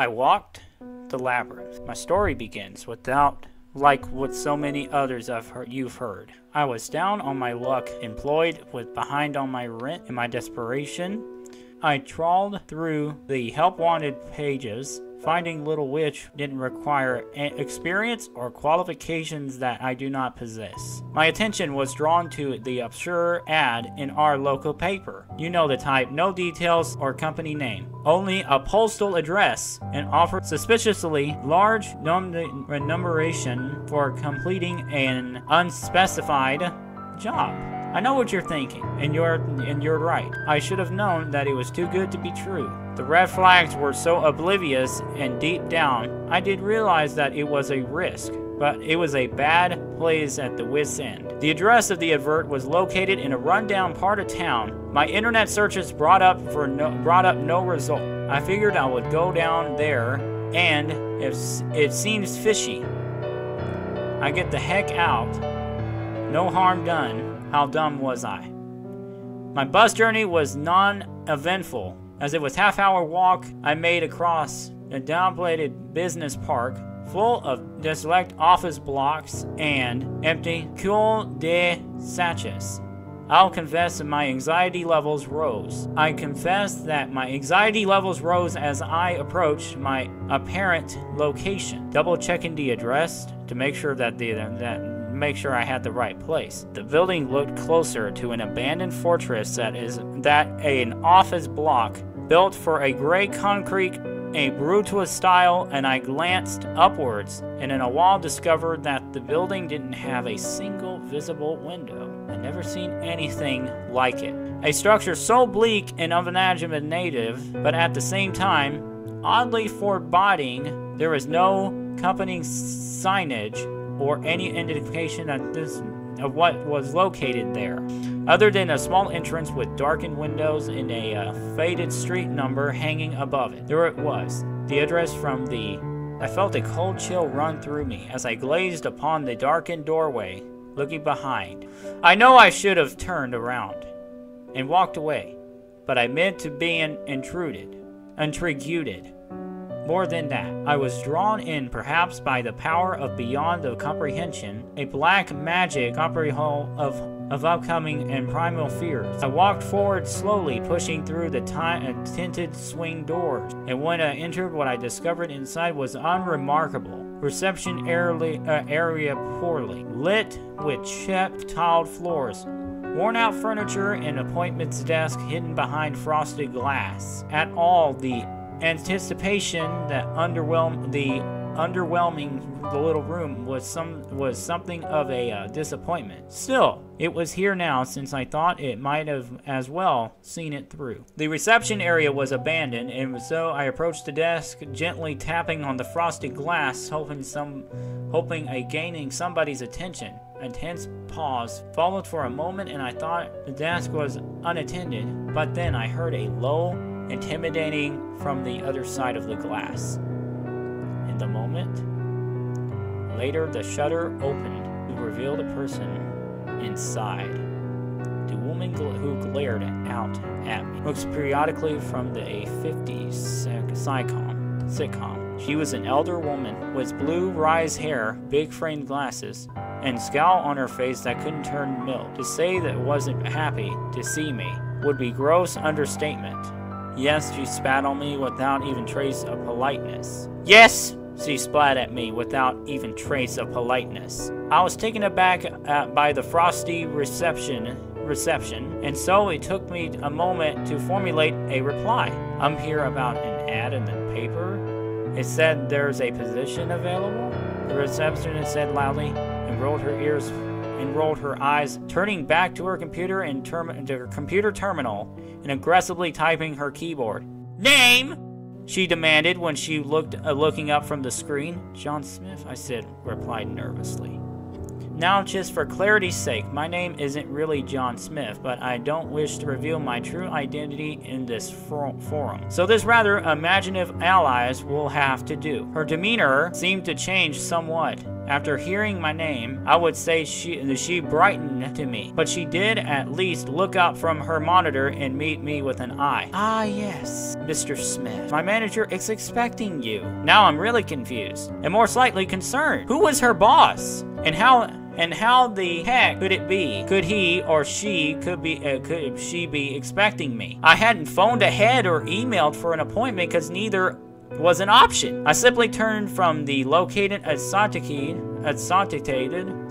I walked the labyrinth. My story begins like with so many others you've heard. I was down on my luck, employed, with behind on my rent. In my desperation, I trawled through the help wanted pages. Finding Little Witch didn't require experience or qualifications that I do not possess. My attention was drawn to the obscure ad in our local paper. You know the type, no details or company name, only a postal address, and offered suspiciously large remuneration for completing an unspecified job. I know what you're thinking, and you're right. I should have known that it was too good to be true. The red flags were so oblivious, and deep down, I did realize that it was a risk, but it was a bad place at the wit's end. The address of the advert was located in a rundown part of town. My internet searches brought up no result. I figured I would go down there, and if it seems fishy, I get the heck out. No harm done. How dumb was I? My bus journey was non-eventful. As it was half-hour walk, I made across a downplayed business park full of desolate office blocks and empty cul-de-sacs. I'll confess that my anxiety levels rose. As I approached my apparent location, double-checking the address to make sure I had the right place. The building looked closer to an abandoned fortress than an office block built for a gray concrete, a brutal style, and I glanced upwards and in a while discovered that the building didn't have a single visible window. I'd never seen anything like it. A structure so bleak and unimaginative, but at the same time, oddly foreboding. There was no accompanying signage or any indication of what was located there, other than a small entrance with darkened windows and a faded street number hanging above it. There it was, the address I felt a cold chill run through me as I gazed upon the darkened doorway, looking behind. I know I should have turned around and walked away, but I meant to be intrigued. More than that, I was drawn in perhaps by the power of beyond the comprehension, a black magic of upcoming and primal fears. I walked forward slowly, pushing through the tinted swing doors, and when I entered, what I discovered inside was unremarkable. Reception area poorly lit with chipped tiled floors, worn out furniture, and appointments desk hidden behind frosted glass. At all, the anticipation that underwhelming the little room was something of a disappointment. Still, it was here now, since I thought it might have as well seen it through. The reception area was abandoned, and so I approached the desk, gently tapping on the frosted glass, hoping gaining somebody's attention. A tense pause followed for a moment, and I thought the desk was unattended, but then I heard a low, intimidating from the other side of the glass. In the moment later, the shutter opened to reveal the person inside. The woman who glared out at me looks periodically from the 50s sitcom. She was an elder woman with blue rise hair, big framed glasses, and scowl on her face that couldn't turn milk. To say that wasn't happy to see me would be gross understatement. Yes, she spat on me without even trace of politeness. Yes, she spat at me without even trace of politeness. I was taken aback by the frosty reception, and so it took me a moment to formulate a reply. I'm here about an ad in the paper. It said there's a position available. The receptionist said loudly, and rolled her eyes, turning back to her computer terminal and aggressively typing her keyboard. Name? She demanded when she looking up from the screen. John Smith, I replied nervously. Now, just for clarity's sake, my name isn't really John Smith, but I don't wish to reveal my true identity in this forum. So this rather imaginative allies will have to do. Her demeanor seemed to change somewhat After hearing my name, I would say she brightened to me, but she did at least look up from her monitor and meet me with an eye. Ah, yes, Mr. Smith. My manager is expecting you. Now I'm really confused, and more slightly concerned. Who was her boss? And how the heck could it be? Could he or she could she be expecting me? I hadn't phoned ahead or emailed for an appointment because neither was an option. I simply turned from the located at Soticated,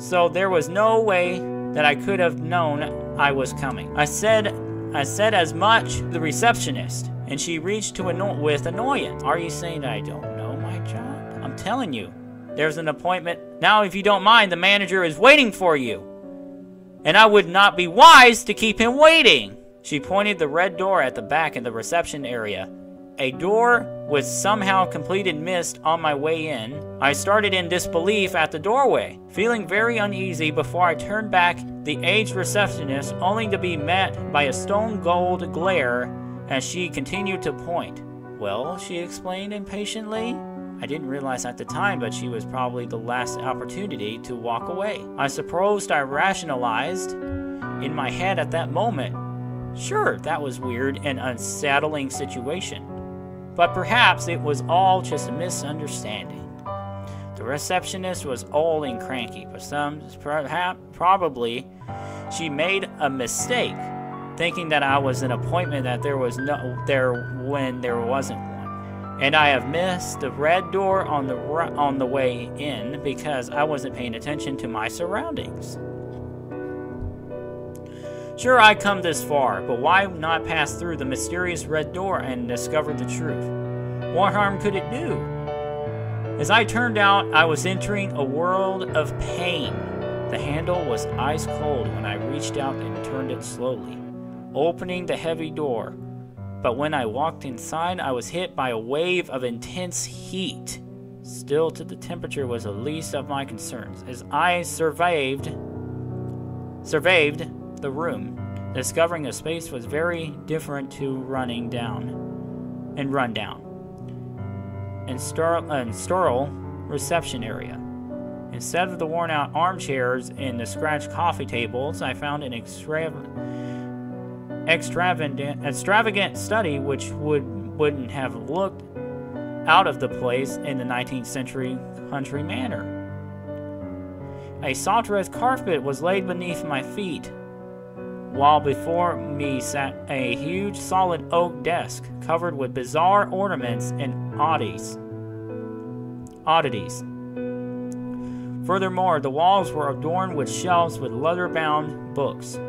so there was no way that I could have known I was coming. I said as much to the receptionist, and she reached with annoyance. Are you saying that I don't know my job? I'm telling you, there's an appointment. Now, if you don't mind, the manager is waiting for you, and I would not be wise to keep him waiting. She pointed the red door at the back in the reception area. A door with somehow completed mist on my way in. I started in disbelief at the doorway, feeling very uneasy before I turned back the aged receptionist, only to be met by a stone cold glare as she continued to point. Well, she explained impatiently. I didn't realize at the time, but she was probably the last opportunity to walk away. I supposed I rationalized in my head at that moment. Sure, that was weird and unsettling situation. But perhaps it was all just a misunderstanding. The receptionist was old and cranky, but probably she made a mistake, thinking that I was an appointment that there was when there wasn't one. And I have missed the red door on the way in because I wasn't paying attention to my surroundings. Sure, I come this far, but why not pass through the mysterious red door and discover the truth? What harm could it do? As I turned out, I was entering a world of pain. The handle was ice cold when I reached out and turned it slowly, opening the heavy door. But when I walked inside, I was hit by a wave of intense heat. Still, the temperature was the least of my concerns. As I surveyed the room, discovering the space was very different to run down and sterile reception area. Instead of the worn-out armchairs and the scratched coffee tables, I found an extravagant study which wouldn't have looked out of the place in the 19th century country manner. A soft carpet was laid beneath my feet, while before me sat a huge solid oak desk covered with bizarre ornaments and oddities. Furthermore, the walls were adorned with shelves with leather-bound books.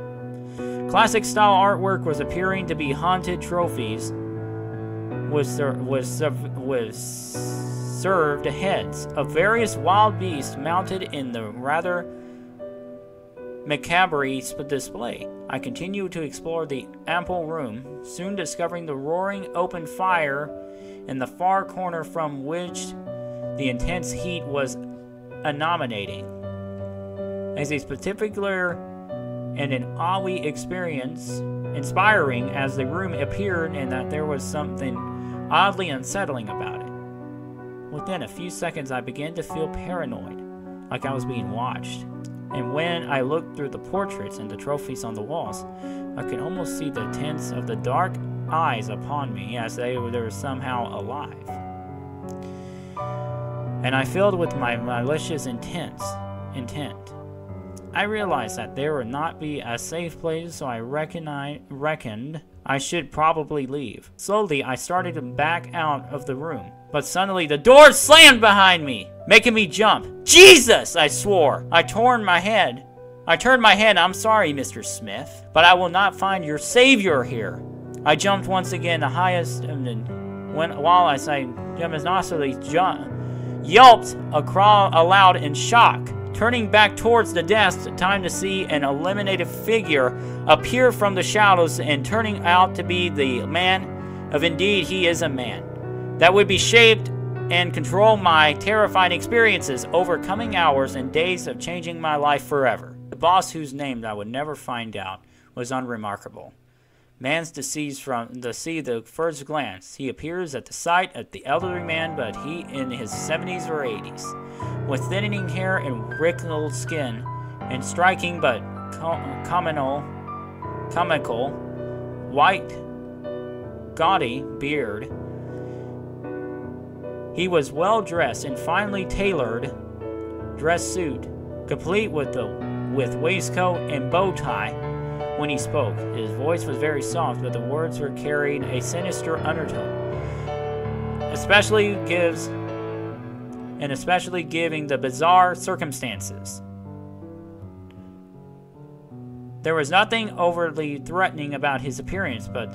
Classic-style artwork was appearing to be haunted trophies with served heads of various wild beasts mounted in the rather macabre display. I continued to explore the ample room, soon discovering the roaring open fire in the far corner from which the intense heat was emanating. As a particular and an oddly experience, inspiring as the room appeared, and that there was something oddly unsettling about it. Within a few seconds, I began to feel paranoid, like I was being watched. And when I looked through the portraits and the trophies on the walls, I could almost see the tints of the dark eyes upon me as they were somehow alive. And I filled with my malicious intent. I realized that there would not be a safe place, so I reckoned I should probably leave. Slowly, I started to back out of the room, but suddenly the door slammed behind me, making me jump. Jesus, I swore. I turned my head. I'm sorry, Mr. Smith, but I will not find your savior here. I jumped once again, the highest, while I yelped aloud in shock. Turning back towards the desk, time to see an illuminated figure appear from the shadows, and turning out to be the man of indeed he is a man that would be shaped and control my terrifying experiences over coming hours and days of changing my life forever. The boss, whose name I would never find out, was unremarkable, Man's deceased from the first glance. He appears at the sight of the elderly man, but he in his 70s or 80s, with thinning hair and wrinkled skin, and striking but comical, white, gaudy beard. He was well dressed in finely tailored dress suit, complete with waistcoat and bow tie. When he spoke, his voice was very soft, but the words were carried a sinister undertone, especially giving the bizarre circumstances. There was nothing overly threatening about his appearance, but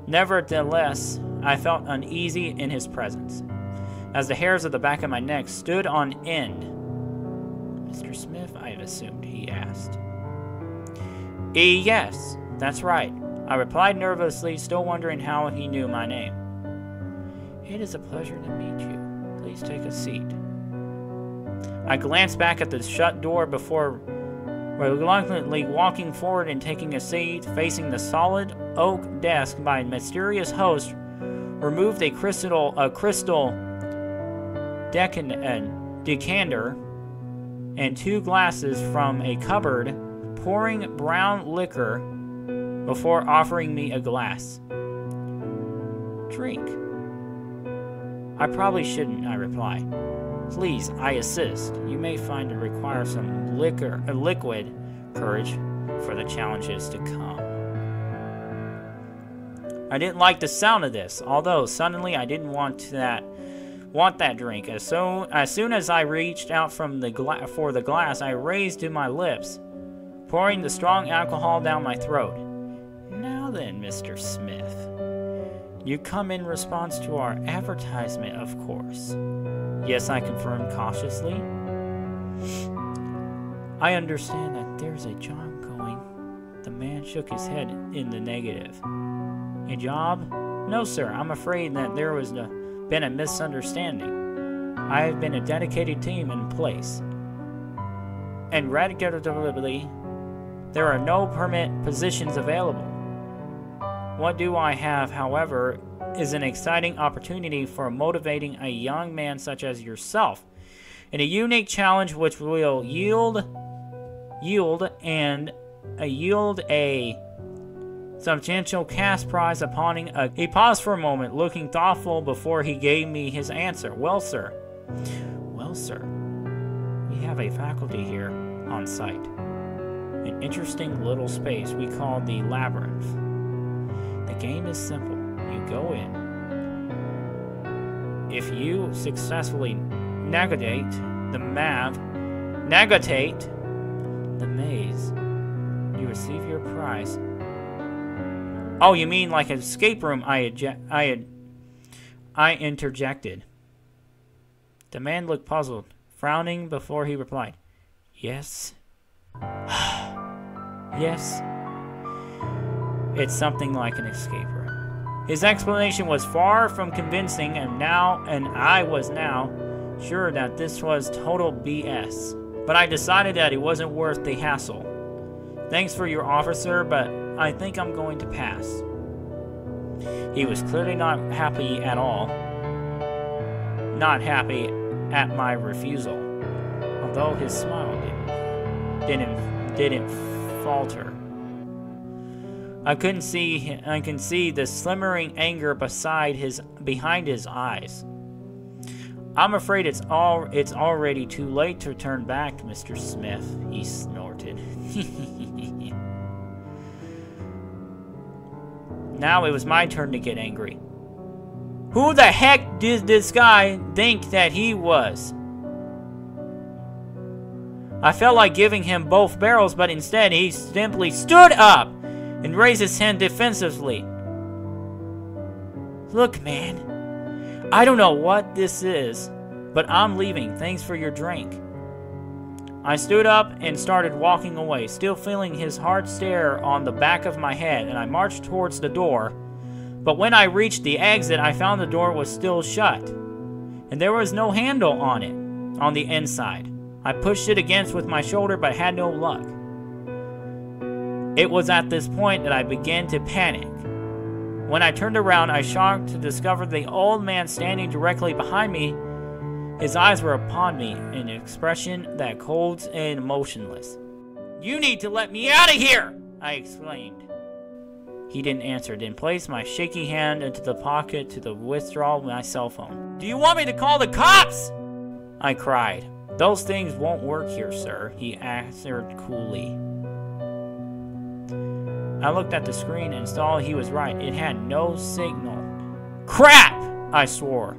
nevertheless, I felt uneasy in his presence, as the hairs of the back of my neck stood on end. "Mr. Smith, I have assumed," he asked. "Yes, that's right," I replied nervously, still wondering how he knew my name. "It is a pleasure to meet you. Please take a seat." I glanced back at the shut door before reluctantly walking forward and taking a seat facing the solid oak desk. My mysterious host removed a crystal decanter and 2 glasses from a cupboard, pouring brown liquor before offering me a glass. "Drink." "I probably shouldn't," I replied. "Please, I assist. You may find it require some liquid courage for the challenges to come." I didn't like the sound of this, although suddenly I didn't want that drink. As soon as I reached out for the glass, I raised to my lips, pouring the strong alcohol down my throat. "Now then, Mr. Smith, you come in response to our advertisement, of course." "Yes," I confirmed cautiously. "I understand that there's a job going." The man shook his head in the negative. "A job? No, sir. I'm afraid that there was been a misunderstanding. I have been a dedicated team in place, and regrettably, there are no permanent positions available. What do I have, however, is an exciting opportunity for motivating a young man such as yourself, and a unique challenge which will yield a substantial cash prize upon a..." He paused for a moment, looking thoughtful before he gave me his answer. Well, sir, we have a faculty here on site. An interesting little space we call the Labyrinth. The game is simple. You go in. If you successfully navigate the maze, you receive your prize. "Oh, you mean like an escape room?" I interjected. The man looked puzzled, frowning before he replied, "Yes." "Yes. It's something like an escape room." His explanation was far from convincing, and I was now sure that this was total BS. But I decided that it wasn't worth the hassle. "Thanks for your offer, sir, but I think I'm going to pass." He was clearly not happy at all. Not happy at my refusal, although his smile didn't falter. I can see the slimmering anger behind his eyes. "I'm afraid it's already too late to turn back, Mr. Smith," he snorted. Now it was my turn to get angry. Who the heck did this guy think that he was? I felt like giving him both barrels, but instead he simply stood up and raised his hand defensively. "Look, man, I don't know what this is, but I'm leaving. Thanks for your drink." I stood up and started walking away, still feeling his hard stare on the back of my head, and I marched towards the door. But when I reached the exit, I found the door was still shut, and there was no handle on it, on the inside. I pushed it against with my shoulder, but had no luck. It was at this point that I began to panic. When I turned around, I shocked to discover the old man standing directly behind me. His eyes were upon me, an expression that cold and motionless. "You need to let me out of here!" I exclaimed. He didn't answer, then placed my shaky hand into the pocket to withdraw my cell phone. "Do you want me to call the cops?" I cried. "Those things won't work here, sir," he answered coolly. I looked at the screen and saw he was right. It had no signal. "Crap!" I swore.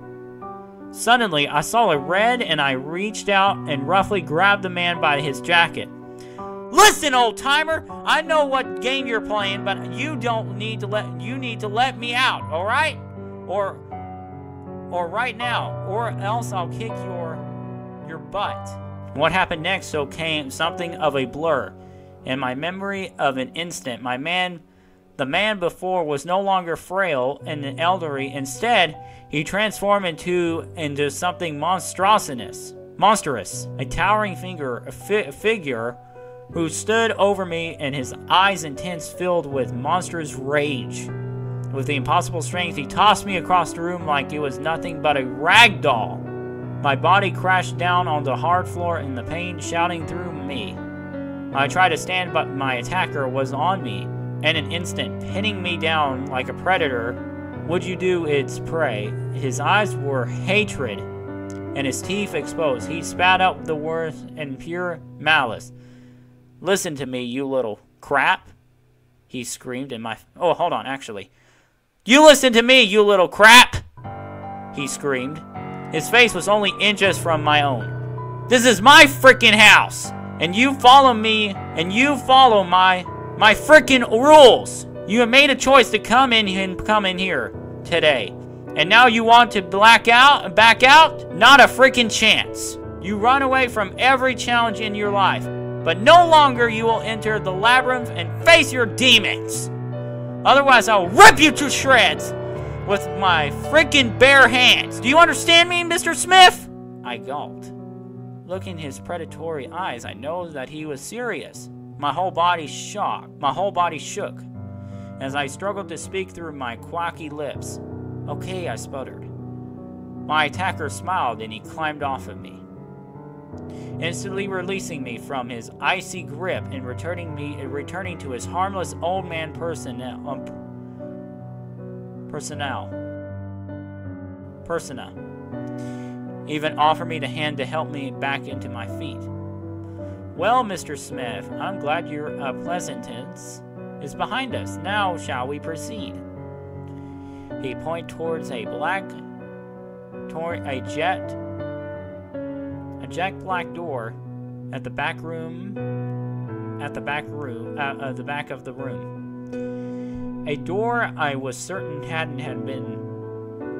Suddenly, I saw a red and I reached out and roughly grabbed the man by his jacket. "Listen, old-timer, I know what game you're playing, but you need to let me out, all right? Or right now, or else I'll kick your butt." What happened next so came something of a blur. In my memory of an instant, the man before was no longer frail and elderly. Instead, he transformed into something monstrous. A towering figure who stood over me, and his eyes intense, filled with monstrous rage. With the impossible strength, he tossed me across the room like it was nothing but a rag doll. My body crashed down on the hard floor in the pain shouting through me. I tried to stand, but my attacker was on me in an instant, pinning me down like a predator would do its prey. His eyes were hatred, and his teeth exposed. He spat out the words in pure malice. "Listen to me, you little crap," he screamed in my... Oh, hold on, actually. "You listen to me, you little crap," he screamed. His face was only inches from my own. "This is my freaking house, and you follow me, and you follow my freaking rules. You have made a choice to come in here today, and now you want to back out? Not a freaking chance. You run away from every challenge in your life, but no longer you will enter the labyrinth and face your demons. Otherwise, I'll rip you to shreds with my freaking bare hands. Do you understand me, Mr. Smith?" I gulped. Looking in his predatory eyes, I know that he was serious. My whole body shook as I struggled to speak through my quacky lips. "Okay," I sputtered. My attacker smiled and he climbed off of me, instantly releasing me from his icy grip and returning to his harmless old man persona. Even offered me the hand to help me back into my feet. "Well, Mr. Smith, I'm glad your pleasantness is behind us. Now, shall we proceed?" He pointed towards a jet black door at the back of the room. A door I was certain hadn't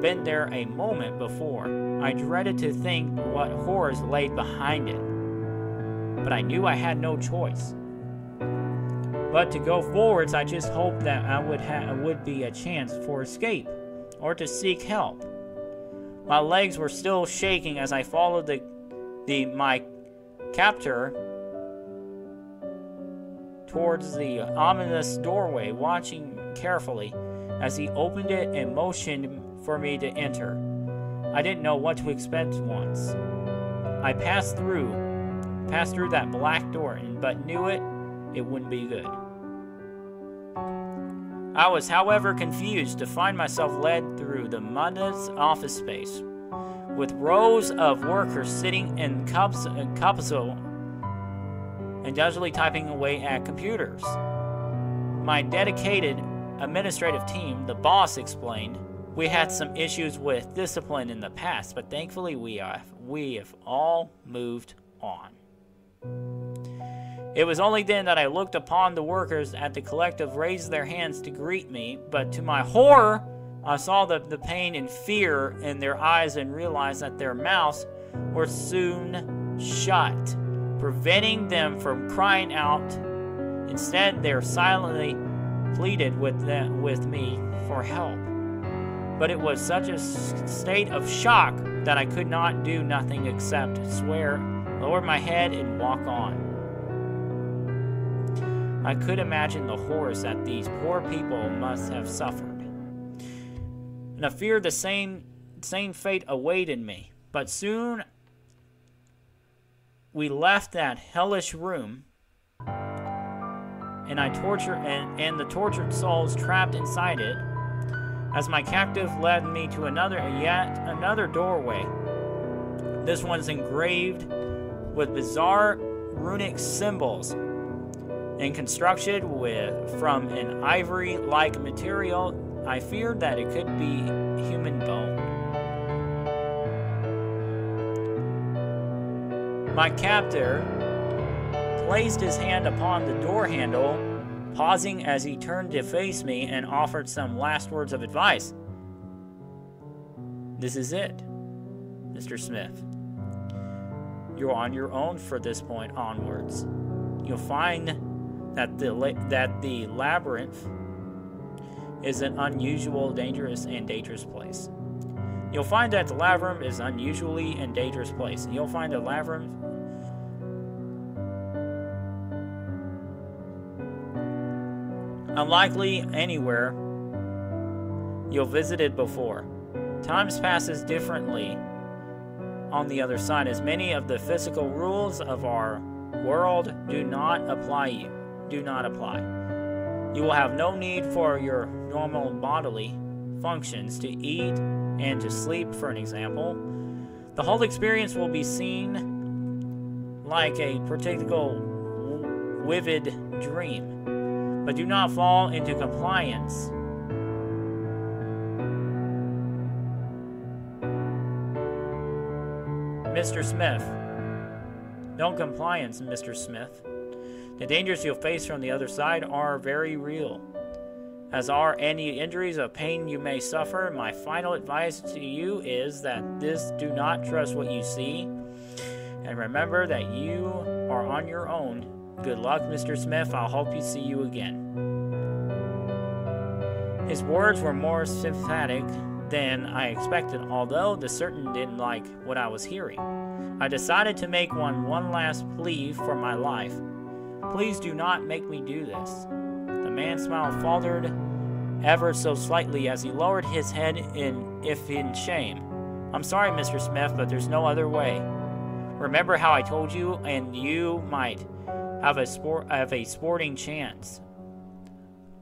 been there a moment before. I dreaded to think what horrors lay behind it, but I knew I had no choice but to go forwards. I just hoped that I would be a chance for escape or to seek help. My legs were still shaking as I followed my captor towards the ominous doorway, watching carefully as he opened it and motioned for me to enter. I didn't know what to expect once I passed through that black door, but knew it wouldn't be good. I was, however, confused to find myself led through the mundane office space, with rows of workers sitting in capsule and dazedly typing away at computers. My dedicated administrative team, the boss explained, we had some issues with discipline in the past, but thankfully we have all moved on. It was only then that I looked upon the workers at the collective raise their hands to greet me, but to my horror, I saw the pain and fear in their eyes and realized that their mouths were soon shut, preventing them from crying out. Instead, they silently pleaded with me for help. But it was such a state of shock that I could not do nothing except swear, lower my head, and walk on. I could imagine the horrors that these poor people must have suffered. And I feared the same fate awaited me. But soon we left that hellish room, and the tortured souls trapped inside it, as my captive led me to yet another doorway. This one's engraved with bizarre runic symbols and constructed from an ivory-like material. I feared that it could be human bone. My captor placed his hand upon the door handle, pausing as he turned to face me and offered some last words of advice. "This is it, Mr. Smith. You're on your own from this point onwards. You'll find that the labyrinth is an unusual, dangerous place. You'll find that the labyrinth is unusually and dangerous place. You'll find the labyrinth unlikely anywhere you'll visited before. Time passes differently on the other side, as many of the physical rules of our world do not apply. You will have no need for your normal bodily functions to eat and to sleep, for an example. The whole experience will be seen like a particular vivid dream. But do not fall into compliance. Mr. Smith. Don't compliance, Mr. Smith. The dangers you'll face from the other side are very real. As are any injuries or pain you may suffer, my final advice to you is that do not trust what you see, and remember that you are on your own. Good luck, Mr. Smith. I hope you see you again." His words were more sympathetic than I expected, although the certain didn't like what I was hearing. I decided to make one last plea for my life. "Please do not make me do this." The man's smile faltered ever so slightly as he lowered his head in shame. "I'm sorry, Mr. Smith, but there's no other way. Remember how I told you, and you might have a sporting chance."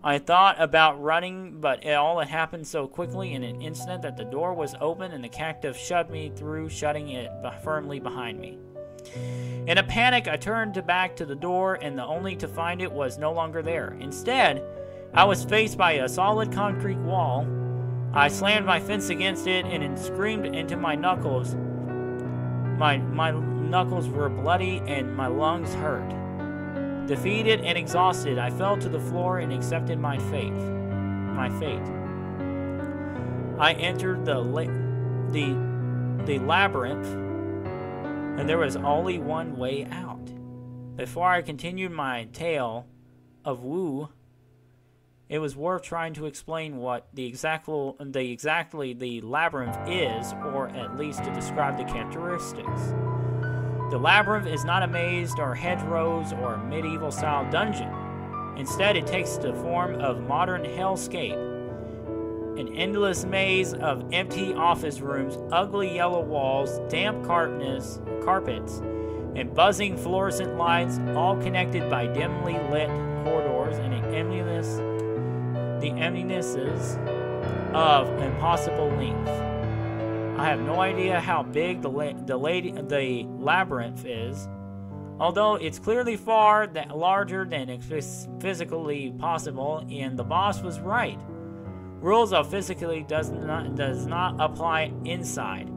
I thought about running, but it all had happened so quickly in an instant that the door was open and the captive shoved me through, shutting it firmly behind me. In a panic, I turned back to the door, and only to find it was no longer there. Instead, I was faced by a solid concrete wall. I slammed my fist against it and screamed into my knuckles. My knuckles were bloody and my lungs hurt. Defeated and exhausted, I fell to the floor and accepted my fate. I entered the labyrinth, and there was only one way out. Before I continued my tale of woe, it was worth trying to explain what exactly the labyrinth is, or at least to describe the characteristics. The labyrinth is not a maze or hedgerows or medieval-style dungeon. Instead, it takes the form of modern hellscape. An endless maze of empty office rooms, ugly yellow walls, damp carpets, and buzzing fluorescent lights, all connected by dimly lit corridors and the emptinesses of impossible length. I have no idea how big the labyrinth is, although it's clearly far larger than it's physically possible, and the boss was right. Rules of physically does not apply inside,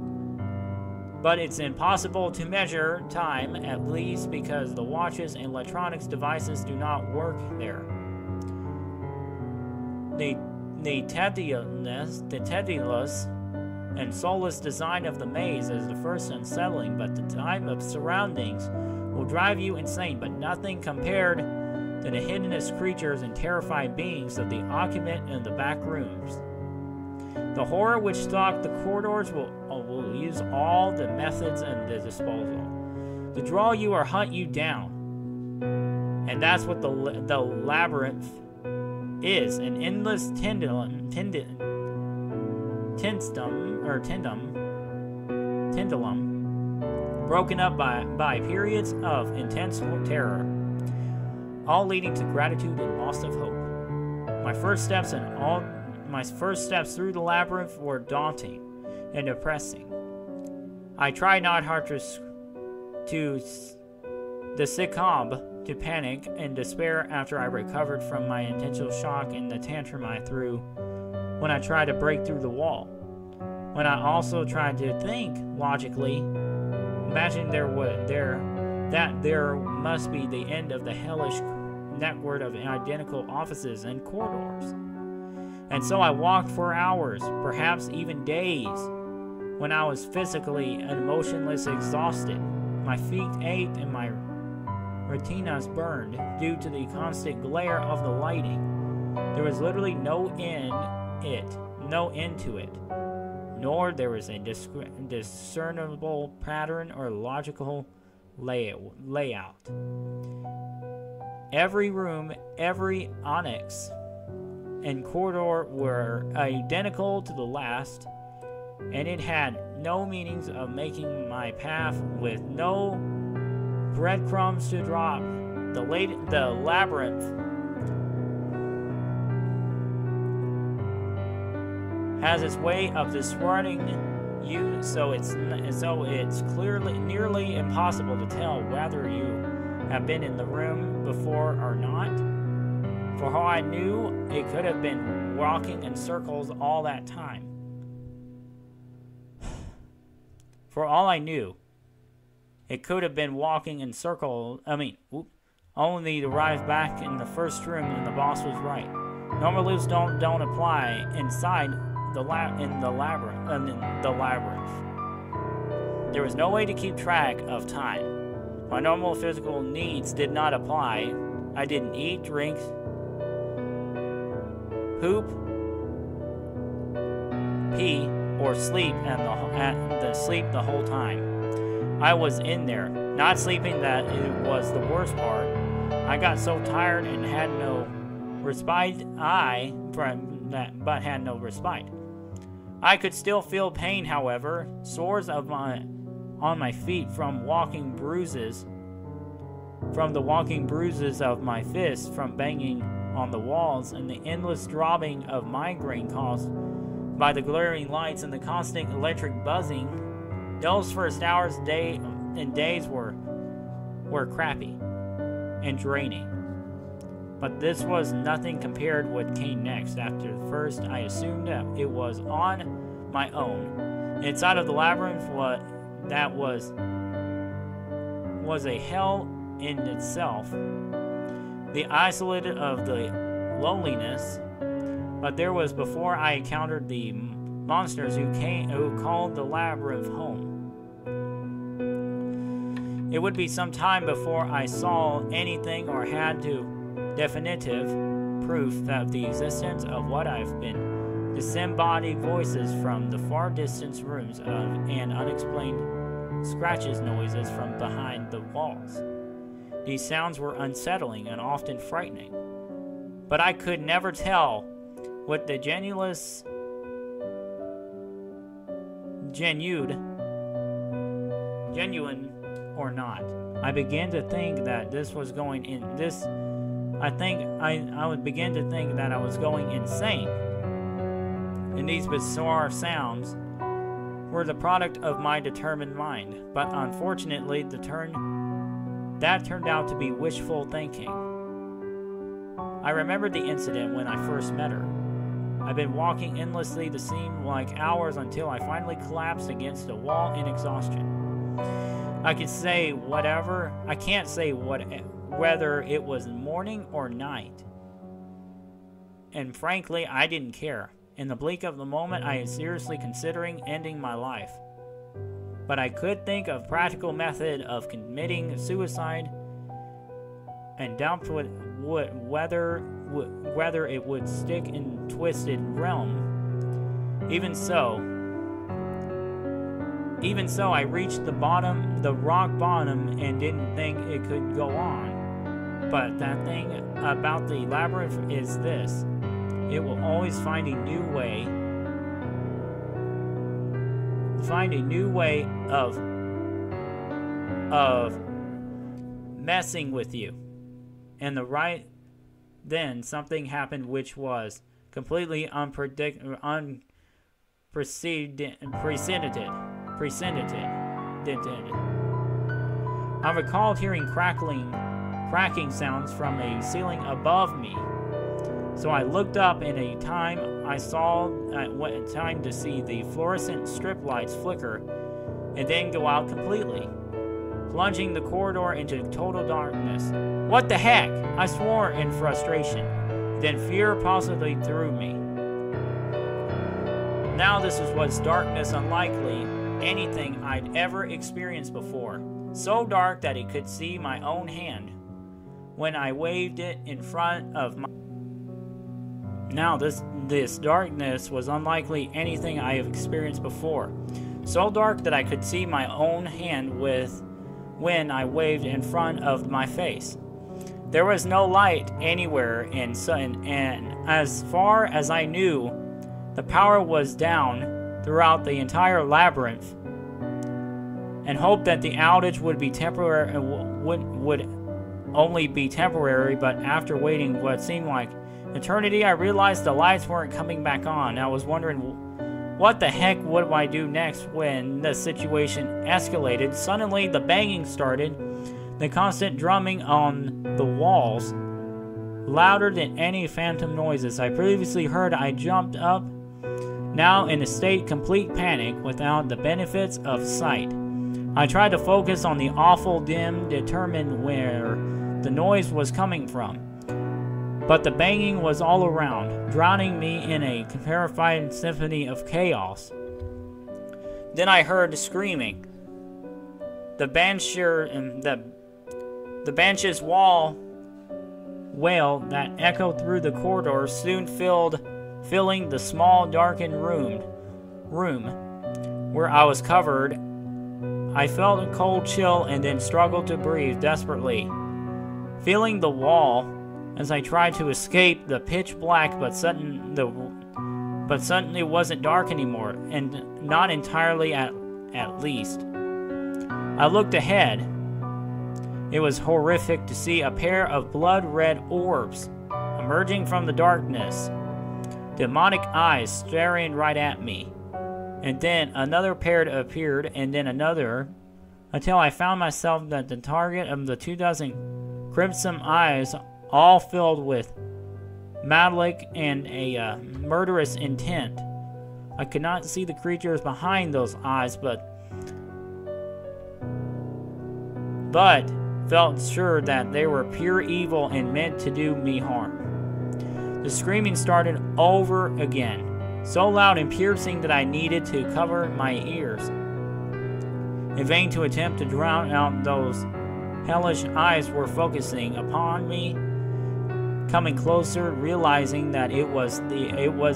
but it's impossible to measure time, at least because the watches and electronics devices do not work there. The tedious and soulless design of the maze is the first unsettling, but the type of surroundings will drive you insane, but nothing compared to the hideous creatures and terrified beings of the occupant in the back rooms. The horror which stalk the corridors will use all the methods at their disposal to draw you or hunt you down. And that's what the labyrinth is, an endless tendulum, broken up by periods of intense terror, all leading to gratitude and loss of hope. My first steps through the labyrinth were daunting and depressing. I tried not hard to succumb to panic and despair after I recovered from my intentional shock and the tantrum I threw when I tried to break through the wall. When I also tried to think logically, imagine there must be the end of the hellish network of identical offices and corridors. And so I walked for hours, perhaps even days, when I was physically and emotionally exhausted. My feet ached and my retinas burned due to the constant glare of the lighting. There was literally no end to it, nor there was a discernible pattern or logical layout. Every room, every onyx and corridor were identical to the last, and it had no means of making my path with no breadcrumbs to drop. The labyrinth has its way of distorting you, so it's clearly nearly impossible to tell whether you have been in the room before or not. For all I knew, it could have been walking in circles all that time. For all I knew, it could have been walking in circles. Only to arrive back in the first room, and the boss was right. Normal rules don't apply inside the labyrinth. There was no way to keep track of time. My normal physical needs did not apply. I didn't eat, drink, poop, pee, or sleep sleep the whole time. I was in there, not sleeping. That it was the worst part. I got so tired and had no respite. Had no respite. I could still feel pain, however, sores on my feet from the walking bruises of my fists from banging on the walls, and the endless throbbing of migraine caused by the glaring lights and the constant electric buzzing. Those first hours and days were crappy and draining. But this was nothing compared to what came next. After the first, I assumed that it was on my own. Inside of the labyrinth, that was a hell in itself. The isolated of the loneliness. But there was before I encountered the monsters who called the labyrinth home. It would be some time before I saw anything or had definitive proof of the existence of what I've been disembodied voices from the far distant rooms and unexplained scratches noises from behind the walls. These sounds were unsettling and often frightening, but I could never tell what the genuine or not. I began to think that this was going in this. I would begin to think that I was going insane. And these bizarre sounds were the product of my determined mind. But unfortunately, that turned out to be wishful thinking. I remembered the incident when I first met her. I'd been walking endlessly that seemed like hours until I finally collapsed against a wall in exhaustion. I can't say whether it was morning or night. And frankly, I didn't care. In the blink of the moment, I was seriously considering ending my life. But I could think of practical method of committing suicide and doubt whether it would stick in twisted realm. Even so, I reached the rock bottom, and didn't think it could go on. But that thing about the labyrinth is this. It will always find a new way. Find a new way of messing with you. And then something happened which was completely unprecedented. I recalled hearing cracking sounds from a ceiling above me. So I looked up, and a time to see the fluorescent strip lights flicker and then go out completely, plunging the corridor into total darkness. What the heck? I swore in frustration. Then fear possibly threw me. Now this was darkness unlikely anything I'd ever experienced before. So dark that it could see my own hand when I waved it in front of my... Now this darkness was unlikely anything I have experienced before. So dark that I could see my own hand when I waved in front of my face. There was no light anywhere, and as far as I knew, the power was down throughout the entire labyrinth, and hoped that the outage would be temporary, would only be temporary. But after waiting what seemed like eternity, I realized the lights weren't coming back on. I was wondering, what the heck would I do next when the situation escalated? Suddenly, the banging started, the constant drumming on the walls, louder than any phantom noises I previously heard. I jumped up, now in a state complete panic, without the benefits of sight. I tried to focus on the awful dim, determine where the noise was coming from. But the banging was all around, drowning me in a terrifying symphony of chaos. Then I heard screaming. The bench's wail that echoed through the corridor soon filling the small, darkened room where I was covered. I felt a cold chill and then struggled to breathe desperately, feeling the wall as I tried to escape the pitch black, but suddenly it wasn't dark anymore, and not entirely at least. I looked ahead. It was horrific to see a pair of blood-red orbs emerging from the darkness, demonic eyes staring right at me. And then another pair appeared, and then another, until I found myself at the target of the 24 crimson eyes, all filled with malice and a murderous intent. I could not see the creatures behind those eyes, but felt sure that they were pure evil and meant to do me harm. The screaming started over again, so loud and piercing that I needed to cover my ears. In vain to attempt to drown out those hellish eyes were focusing upon me, coming closer, realizing that it was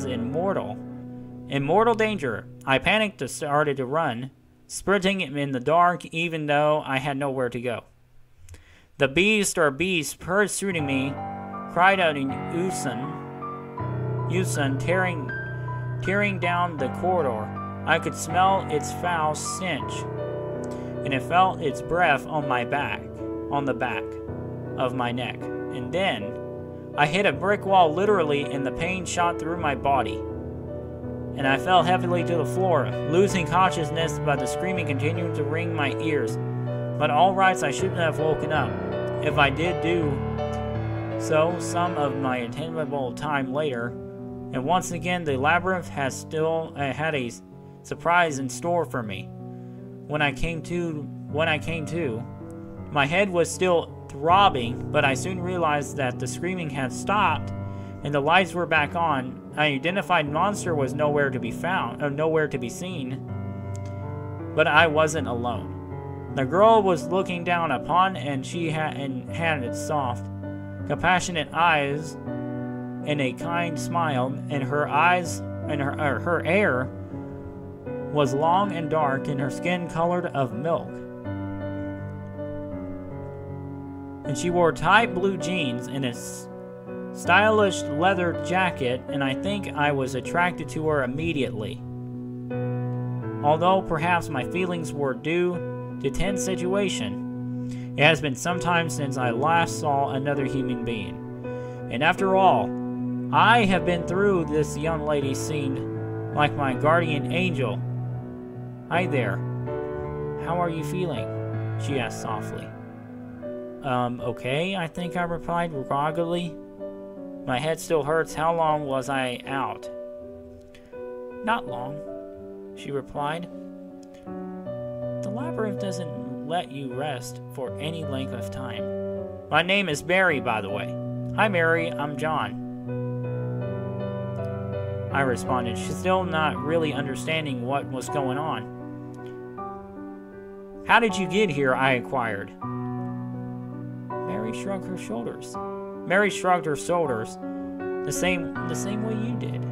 immortal danger. I panicked and started to run, sprinting in the dark even though I had nowhere to go. The beast pursuing me cried out in unison, tearing down the corridor. I could smell its foul stench, and I felt its breath on the back of my neck. And then I hit a brick wall literally, and the pain shot through my body, and I fell heavily to the floor, losing consciousness, but the screaming continued to ring my ears. But all rights, I shouldn't have woken up. If I did do so, some of my inevitable time later. And once again, the labyrinth had a surprise in store for me. When I came to, my head was still throbbing, but I soon realized that the screaming had stopped and the lights were back on. An identified monster was nowhere to be found, or nowhere to be seen. But I wasn't alone. The girl was looking down upon, and she had soft, compassionate eyes and a kind smile, and her eyes and her hair was long and dark, and her skin colored of milk. And she wore tight blue jeans and a stylish leather jacket, and I think I was attracted to her immediately. Although perhaps my feelings were due to tense situation, it has been some time since I last saw another human being. And after all, I have been through. This young lady seemed like my guardian angel. Hi there. How are you feeling? She asked softly. Okay, I think I replied groggily. My head still hurts. How long was I out? Not long, she replied. The labyrinth doesn't let you rest for any length of time. My name is Mary, by the way. Hi, Mary, I'm John. I responded, still not really understanding what was going on. How did you get here? I inquired. Mary shrugged her shoulders. Mary shrugged her shoulders the same way you did.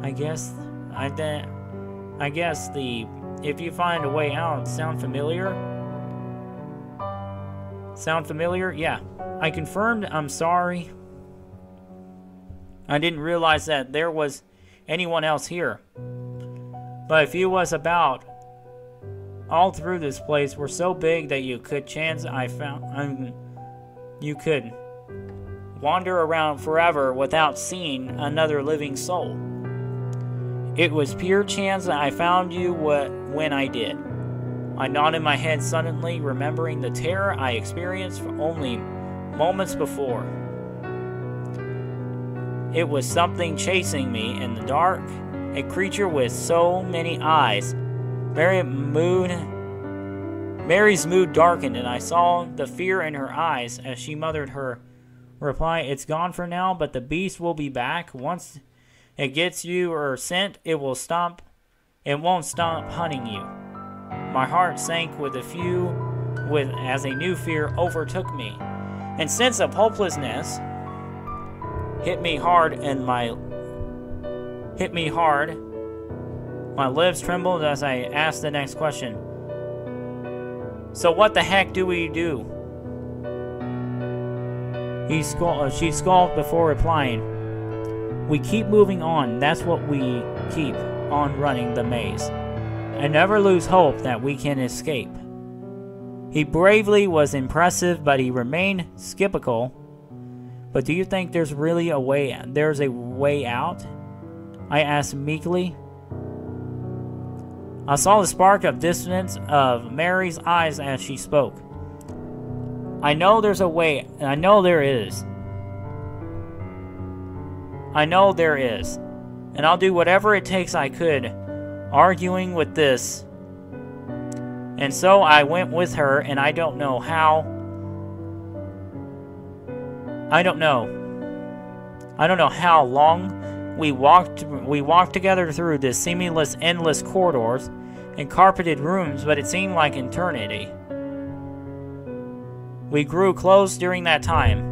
I guess if you find a way out, sound familiar? Sound familiar? Yeah. I confirmed. I'm sorry. I didn't realize that there was anyone else here. But if you was about all through this place were so big that you could you could wander around forever without seeing another living soul. It was pure chance that I found you when I did. I nodded my head suddenly, remembering the terror I experienced only moments before. It was something chasing me in the dark, a creature with so many eyes. Mary's mood darkened, and I saw the fear in her eyes as she muttered her reply. It's gone for now, but the beast will be back. Once it gets you or scent, it won't stop hunting you. My heart sank as a new fear overtook me, and sense of hopelessness hit me hard. My lips trembled as I asked the next question. So what the heck do we do? She scoffed before replying. We keep moving on. That's what we keep on running the maze. And never lose hope that we can escape. He bravely was impressive, but he remained skeptical. But do you think there's a way out? I asked meekly. I saw the spark of dissonance of Mary's eyes as she spoke. I know there's a way. I know there is. And I'll do whatever it takes I could, arguing with this. And so I went with her, and I don't know how long we walked together through this seemingly endless corridors and carpeted rooms, but it seemed like eternity. We grew close during that time,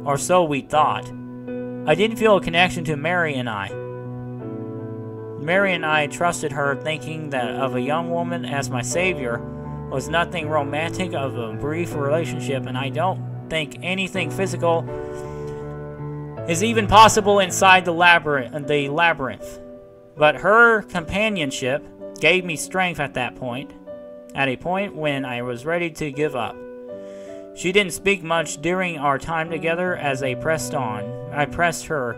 or so we thought. I didn't feel a connection to Mary and I. Mary and I trusted her, thinking that of a young woman as my savior was nothing romantic of a brief relationship, and I don't think anything physical is even possible inside the labyrinth. But her companionship gave me strength at a point when I was ready to give up. She didn't speak much during our time together as I pressed on. I pressed her,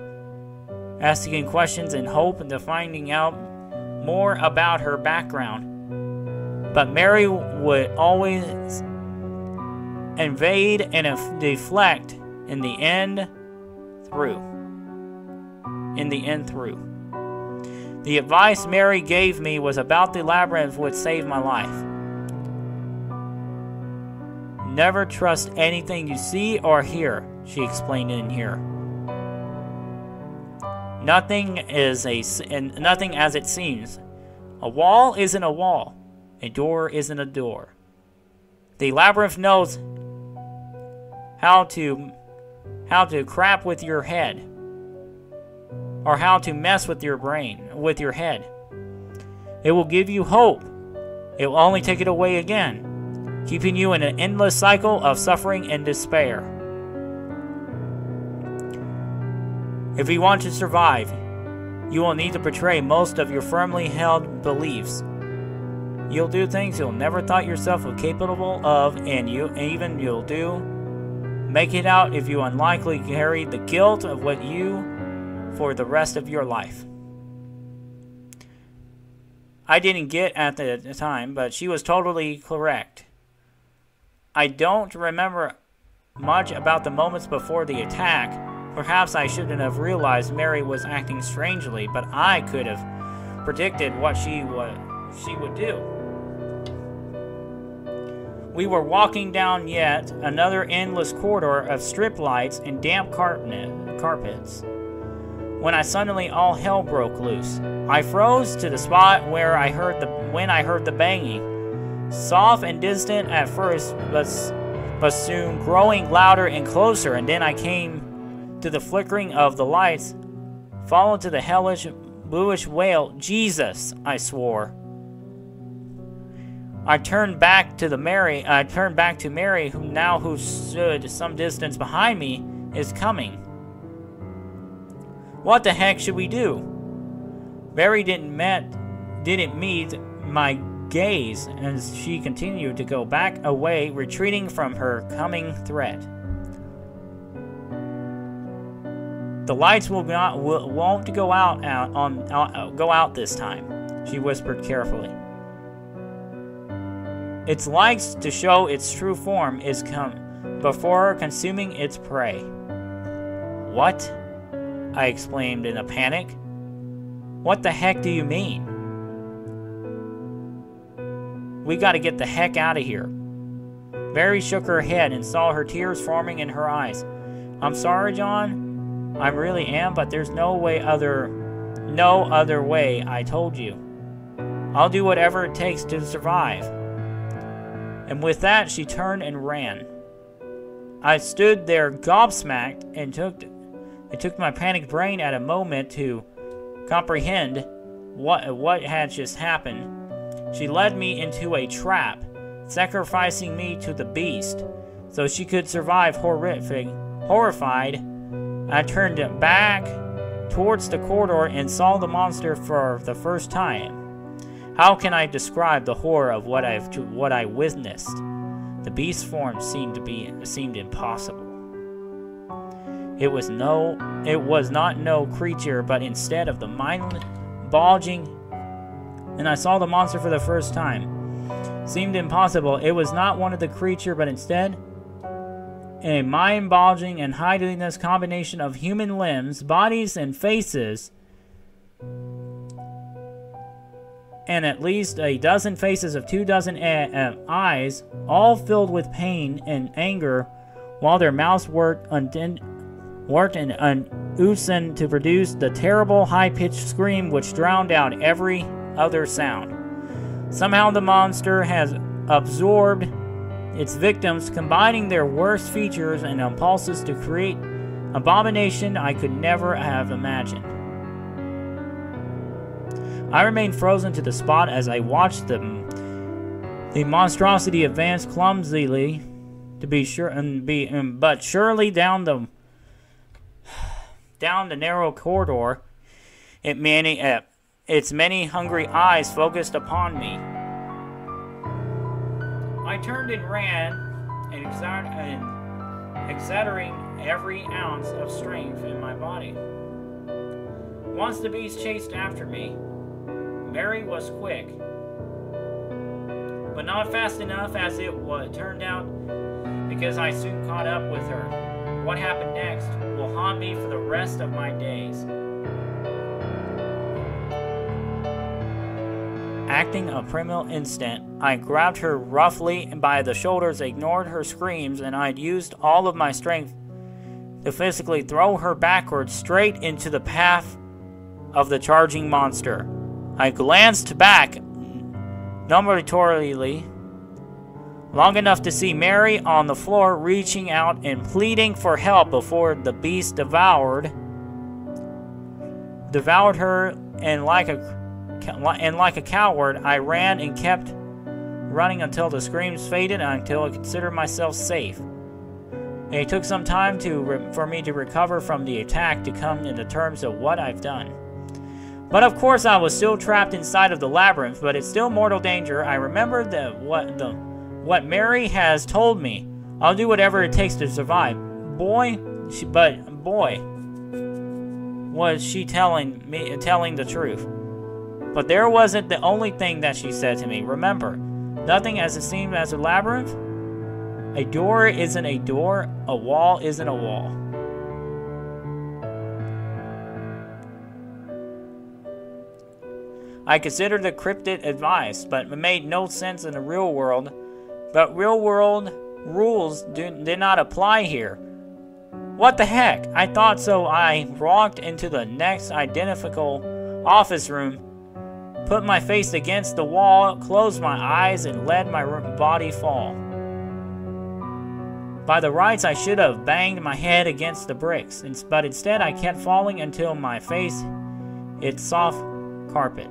asking questions in hope of finding out more about her background. But Mary would always invade and deflect in the end through. The advice Mary gave me was about the labyrinth would save my life. Never trust anything you see or hear, she explained in here. Nothing as it seems. A wall isn't a wall. A door isn't a door. The labyrinth knows how to crap with your head, or how to mess with your brain, with your head. It will give you hope. It will only take it away again. keeping you in an endless cycle of suffering and despair. If you want to survive, you will need to betray most of your firmly held beliefs. You'll do things you'll never thought yourself capable of, and you'll make it out if you unlikely carry the guilt of what you for the rest of your life. I didn't get at the time, but she was totally correct. I don't remember much about the moments before the attack. Perhaps I shouldn't have realized Mary was acting strangely, but I could have predicted what she would do. We were walking down yet another endless corridor of strip lights and damp carpets when suddenly all hell broke loose. I froze to the spot where when I heard the banging, soft and distant at first, but soon growing louder and closer, and then I came to the flickering of the lights, followed to the hellish, bluish wail, "Jesus!" I swore. I turned back to Mary, who stood some distance behind me, is coming. What the heck should we do? Mary didn't meet my gaze as she continued to go back away, retreating from her coming threat. The lights won't go out this time, she whispered carefully. Its likes to show its true form is come before consuming its prey. What? I exclaimed in a panic. What the heck do you mean? We gotta get the heck out of here. Mary shook her head and saw her tears forming in her eyes. I'm sorry, John. I really am, but there's no other way, I told you. I'll do whatever it takes to survive. And with that, she turned and ran. I stood there gobsmacked, and it took my panicked brain a moment to comprehend what had just happened. She led me into a trap, sacrificing me to the beast, so she could survive. Horrified, I turned back towards the corridor and saw the monster for the first time. How can I describe the horror of what I witnessed? The beast's form seemed impossible. It was not no creature, but instead of the mindless bulging, and I saw the monster for the first time. Seemed impossible. It was not one of the creature, but instead a mind-bulging and hideous combination of human limbs, bodies, and faces, and at least a dozen faces of 24 eyes, all filled with pain and anger, while their mouths worked and unoosen to produce the terrible high-pitched scream which drowned out every other sound. Somehow the monster has absorbed its victims, combining their worst features and impulses to create abomination I could never have imagined. I remained frozen to the spot as I watched the monstrosity advance clumsily, but surely down the narrow corridor. Its many hungry eyes focused upon me. I turned and ran, exerting every ounce of strength in my body. Once the beast chased after me. Mary was quick, but not fast enough as it turned out, because I soon caught up with her. What happened next will haunt me for the rest of my days. Acting a primal instinct, I grabbed her roughly by the shoulders, ignored her screams, and I'd used all of my strength to physically throw her backwards straight into the path of the charging monster. I glanced back momentarily, long enough to see Mary on the floor reaching out and pleading for help before the beast devoured her, and like a coward, I ran and kept running until the screams faded and until I considered myself safe. It took some time for me to recover from the attack to come into terms of what I've done. But of course I was still trapped inside of the labyrinth, but it's still mortal danger. I remembered what Mary has told me. I'll do whatever it takes to survive. Boy, was she telling the truth. But there wasn't the only thing that she said to me. Remember, nothing as it seemed as a labyrinth. A door isn't a door, a wall isn't a wall. I considered the cryptic advice, but it made no sense in the real world. But real world rules did not apply here. What the heck? I thought so. I walked into the next identical office room, put my face against the wall, closed my eyes, and let my body fall. By the rights, I should have banged my head against the bricks, but instead I kept falling until my face hit soft carpet.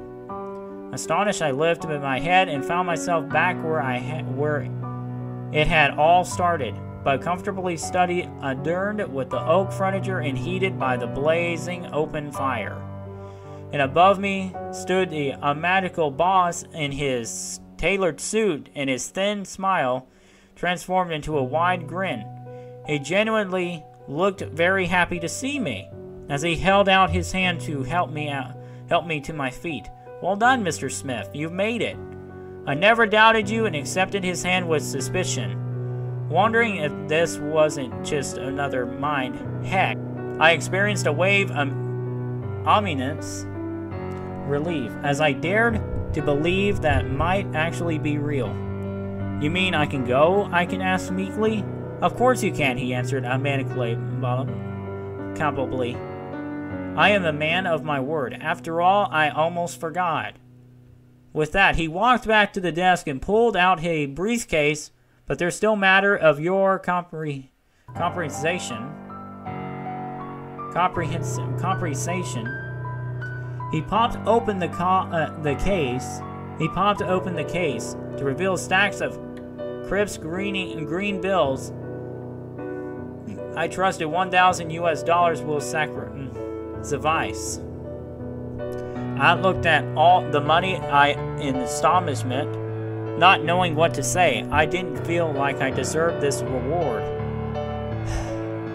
Astonished, I lifted my head and found myself back where it had all started, but comfortably adorned with the oak furniture and heated by the blazing open fire. And above me stood a magical boss in his tailored suit, and his thin smile transformed into a wide grin. He genuinely looked very happy to see me, as he held out his hand to help me to my feet. Well done, Mr. Smith. You've made it. I never doubted you and accepted his hand with suspicion, wondering if this wasn't just another mind hack. I experienced a wave of ominous relief, as I dared to believe that might actually be real. You mean I can go? I can ask meekly. Of course you can, he answered amicably. I am a man of my word. After all, I almost forgot. With that, he walked back to the desk and pulled out a briefcase, but there's still matter of your compensation. He popped open the case. He popped open the case to reveal stacks of crisp green bills. I trusted $1,000 will suffice. I looked at all the money in astonishment, not knowing what to say. I didn't feel like I deserved this reward.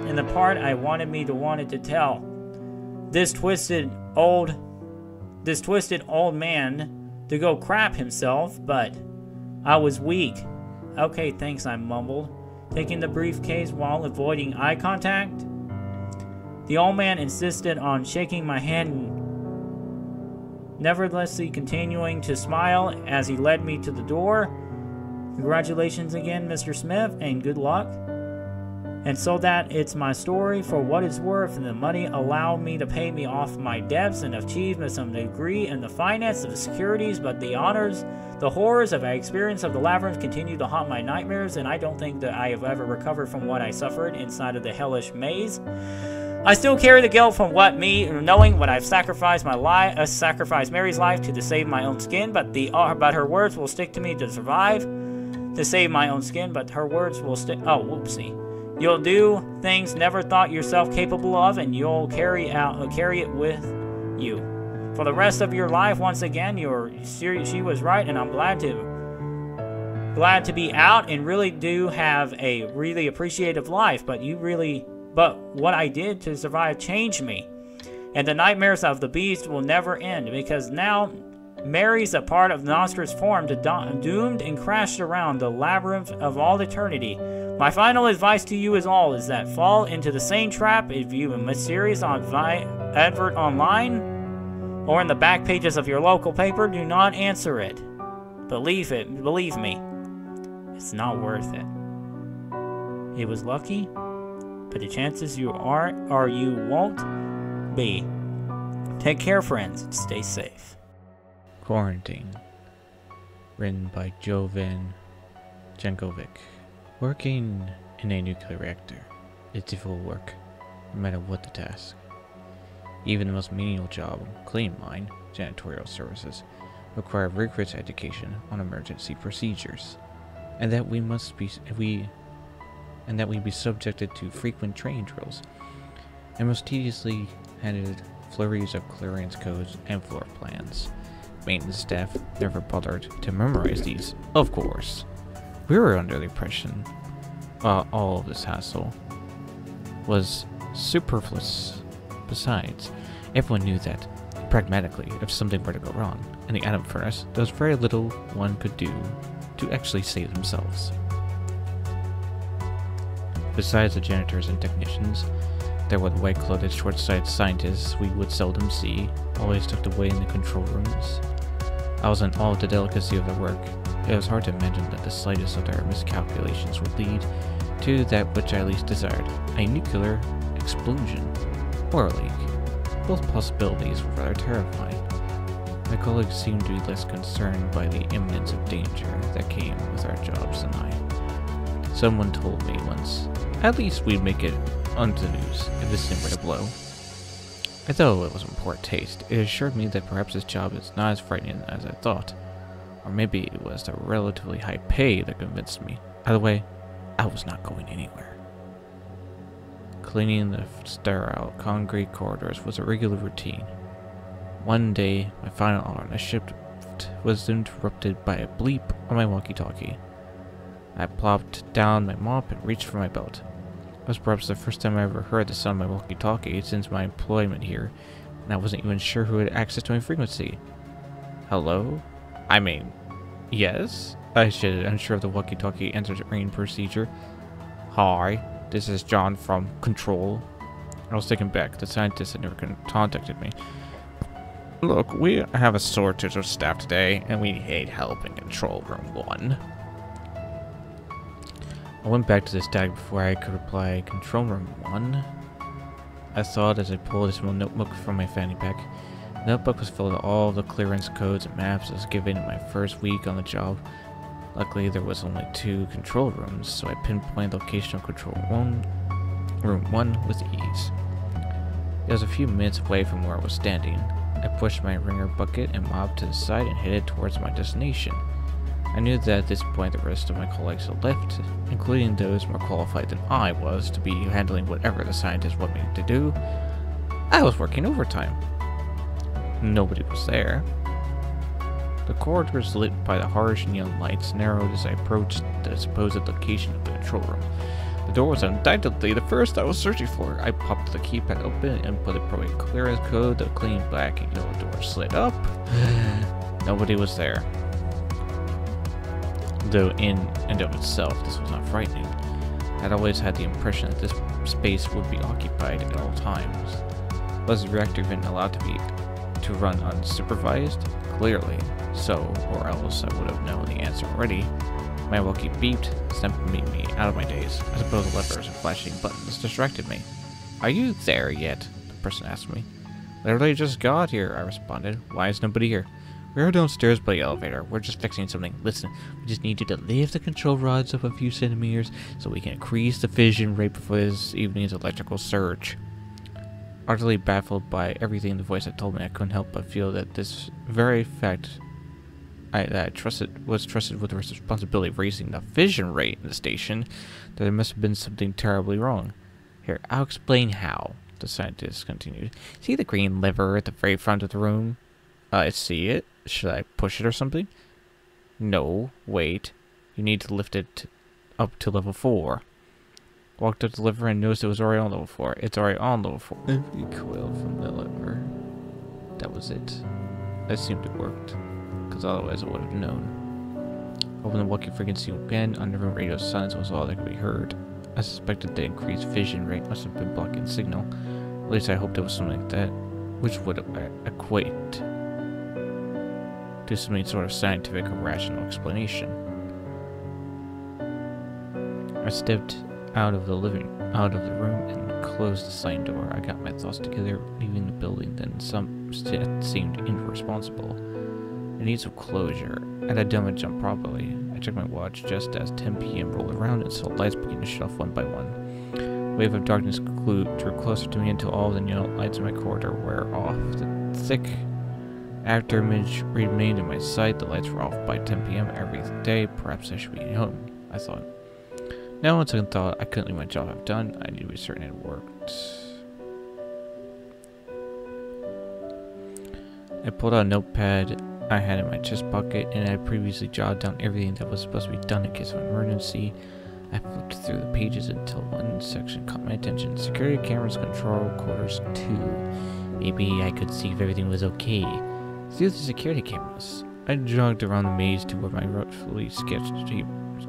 And the part I wanted to tell this twisted old man to go crap himself, but I was weak. Okay, thanks, I mumbled, taking the briefcase while avoiding eye contact. The old man insisted on shaking my hand, nevertheless continuing to smile as he led me to the door. Congratulations again, Mr. Smith, and good luck. And so that it's my story for what it's worth, and the money allowed me to pay me off my debts and achieve some degree in the finance of securities, but the horrors of my experience of the labyrinth continue to haunt my nightmares, and I don't think that I have ever recovered from what I suffered inside of the hellish maze. I still carry the guilt from knowing what I've sacrificed sacrificed Mary's life to save my own skin, but her words will stick to me to survive. To save my own skin, but her words will stick. Oh, whoopsie. You'll do things never thought yourself capable of, and you'll carry it with you for the rest of your life. Once again, she was right, and I'm glad to be out and really do have a really appreciative life. But what I did to survive changed me, and the nightmares of the beast will never end, because now Mary's a part of Nostra's form, doomed and crashed around the labyrinth of all eternity. My final advice to you is that fall into the same trap if you view a mysterious advert online or in the back pages of your local paper. Do not answer it. Believe me, it's not worth it. It was lucky, but the chances you aren't or you won't be. Take care, friends, and stay safe. Quarantine, written by Jovan Jankovic. Working in a nuclear reactor is difficult work, no matter what the task. Even the most menial job, cleaning mine, janitorial services, require rigorous education on emergency procedures, and that we be subjected to frequent training drills, and most tediously handed flurries of clearance codes and floor plans. Maintenance staff never bothered to memorize these, of course. We were under the impression all of this hassle was superfluous. Besides, everyone knew that, pragmatically, if something were to go wrong in the atom furnace, there was very little one could do to actually save themselves. Besides the janitors and technicians, there were the white-clothed, short-sighted scientists we would seldom see, always tucked away in the control rooms. I was in awe of the delicacy of their work. It was hard to imagine that the slightest of their miscalculations would lead to that which I least desired, a nuclear explosion, or a leak. Both possibilities were rather terrifying. My colleagues seemed to be less concerned by the imminence of danger that came with our jobs than I. Someone told me once, at least we'd make it onto the news if this thing were to blow. Although it was in poor taste, it assured me that perhaps this job is not as frightening as I thought. Or maybe it was the relatively high pay that convinced me. Either way, I was not going anywhere. Cleaning the sterile concrete corridors was a regular routine. One day, my final hour on the shift was interrupted by a bleep on my walkie-talkie. I plopped down my mop and reached for my belt. It was perhaps the first time I ever heard the sound of my walkie-talkie since my employment here, and I wasn't even sure who had access to my frequency. Hello? I mean, yes? I shouted, unsure of the walkie-talkie answering procedure. Hi, this is John from Control. I was taken back. The scientist had never contacted me. Look, we have a shortage of staff today, and we need help in Control Room 1. I went back to the static before I could reply, Control Room 1? I thought as I pulled a small notebook from my fanny pack. The notebook was filled with all the clearance codes and maps I was given in my first week on the job. Luckily, there was only 2 control rooms, so I pinpointed the location of Room 1 with ease. It was a few minutes away from where I was standing. I pushed my wringer bucket and mop to the side and headed towards my destination. I knew that at this point the rest of my colleagues had left, including those more qualified than I was to be handling whatever the scientists wanted me to do. I was working overtime. Nobody was there. The corridors lit by the harsh neon lights narrowed as I approached the supposed location of the control room. The door was undoubtedly the first I was searching for. I popped the keypad open and put a appropriate clearance code. The clean black and yellow door slid up. Nobody was there. Though in and of itself, this was not frightening. I'd always had the impression that this space would be occupied at all times. Was the reactor even allowed to run unsupervised? Clearly so, or else I would have known the answer already. My walkie beeped, snapping me out of my daze. I suppose the levers and flashing buttons distracted me. Are you there yet? The person asked me. Literally just got here, I responded. Why is nobody here? We're downstairs by the elevator. We're just fixing something. Listen, we just need you to lift the control rods up a few centimeters so we can increase the fission rate before this evening's electrical surge. Utterly baffled by everything the voice had told me, I couldn't help but feel that this very fact was trusted with the responsibility of raising the fission rate in the station, that there must have been something terribly wrong. Here, I'll explain how, the scientist continued. See the green lever at the very front of the room? I see it. Should I push it or something? No, wait. You need to lift it up to level 4. Walked up the lever and noticed it was already on level 4. It's already on level 4. Every coil from the lever. That was it. That seemed to have worked, because otherwise I would have known. Open the walkie frequency again. Underground radio silence was all that could be heard. I suspected the increased fission rate must have been blocking the signal. At least I hoped it was something like that, which would equate to some sort of scientific or rational explanation. I stepped out of the room and closed the sliding door. I got my thoughts together, leaving the building. Then some seemed irresponsible. I need some closure, and I done my jump properly. I checked my watch just as 10 p.m. rolled around and saw lights begin to shut off one by one. A wave of darkness drew closer to me until all the neon lights in my corridor were off. The thick After image remained in my sight, the lights were off by 10 p.m. every day. Perhaps I should be home, I thought. Now, once I thought I couldn't leave my job half done, I need to be certain it worked. I pulled out a notepad I had in my chest pocket, and I had previously jotted down everything that was supposed to be done in case of an emergency. I flipped through the pages until one section caught my attention. Security cameras, control quarters 2. Maybe I could see if everything was okay. Through the security cameras, I jogged around the maze to where my roughly sketched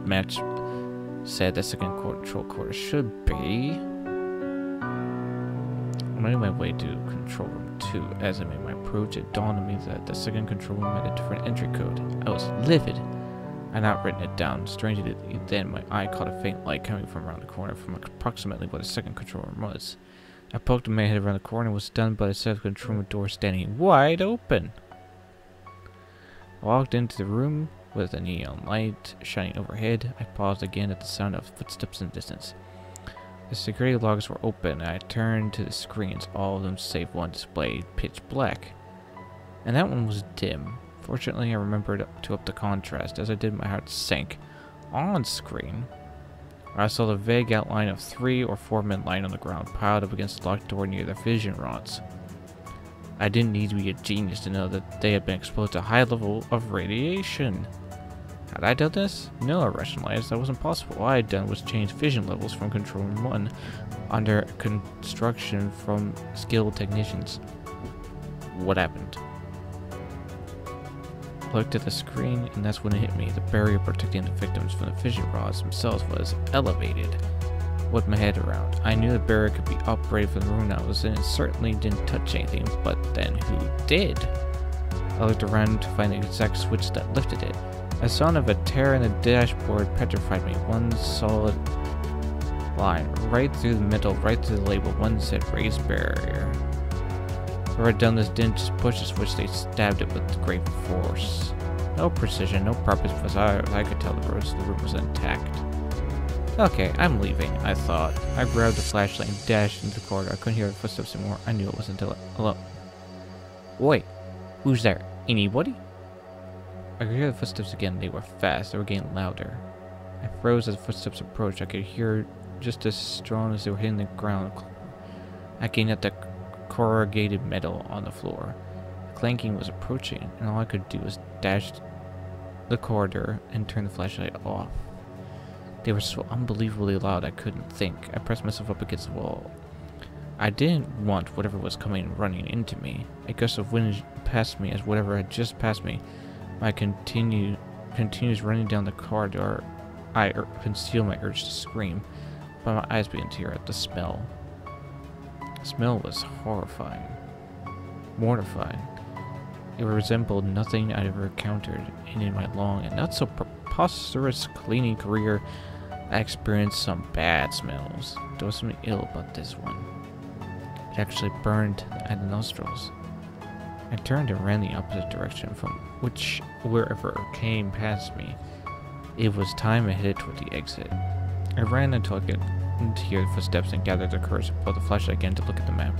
match said the second control quarter should be. I made my way to control room 2. As I made my approach, it dawned on me that the second control room had a different entry code. I was livid. I had not written it down. Strangely, then my eye caught a faint light coming from around the corner from approximately what the second control room was. I poked my head around the corner and was stunned by the second control room door standing wide open. I walked into the room with a neon light shining overhead. I paused again at the sound of footsteps in the distance. The security logs were open, and I turned to the screens, all of them save one displayed pitch black. And that one was dim. Fortunately, I remembered to up the contrast. As I did, my heart sank. On screen, I saw the vague outline of 3 or 4 men lying on the ground, piled up against the locked door near their vision rods. I didn't need to be a genius to know that they had been exposed to a high level of radiation. Had I done this? No, I rationalized. That wasn't possible. All I had done was change vision levels from Control Room 1 under construction from skilled technicians. What happened? I looked at the screen, and that's when it hit me. The barrier protecting the victims from the vision rods themselves was elevated. Whipped my head around. I knew the barrier could be operated from the room I was in. It certainly didn't touch anything, but then who did? I looked around to find the exact switch that lifted it. A sound of a tear in the dashboard petrified me. One solid line, right through the middle, right through the label. One said raised barrier. Whoever had done this didn't just push the switch, they stabbed it with great force. No precision, no purpose, but I could tell the rest of the room was intact. Okay, I'm leaving, I thought. I grabbed the flashlight and dashed into the corridor. I couldn't hear the footsteps anymore. I knew it wasn't alone. Wait, who's there? Anybody? I could hear the footsteps again. They were fast. They were getting louder. I froze as the footsteps approached. I could hear just as strong as they were hitting the ground. I gained at the corrugated metal on the floor. The clanking was approaching, and all I could do was dash the corridor and turn the flashlight off. They were so unbelievably loud I couldn't think. I pressed myself up against the wall. I didn't want whatever was coming running into me. A gust of wind passed me as whatever had just passed me. I continues running down the corridor. I concealed my urge to scream, but my eyes began to tear at the smell. The smell was horrifying, mortifying. It resembled nothing I'd ever encountered, and in my long and not so preposterous cleaning career, I experienced some bad smells. There was something ill about this one. It actually burned at the nostrils. I turned and ran the opposite direction from wherever it came past me. It was time I headed toward the exit. I ran until I could hear the footsteps and gathered the courage to pull the flashlight again to look at the map.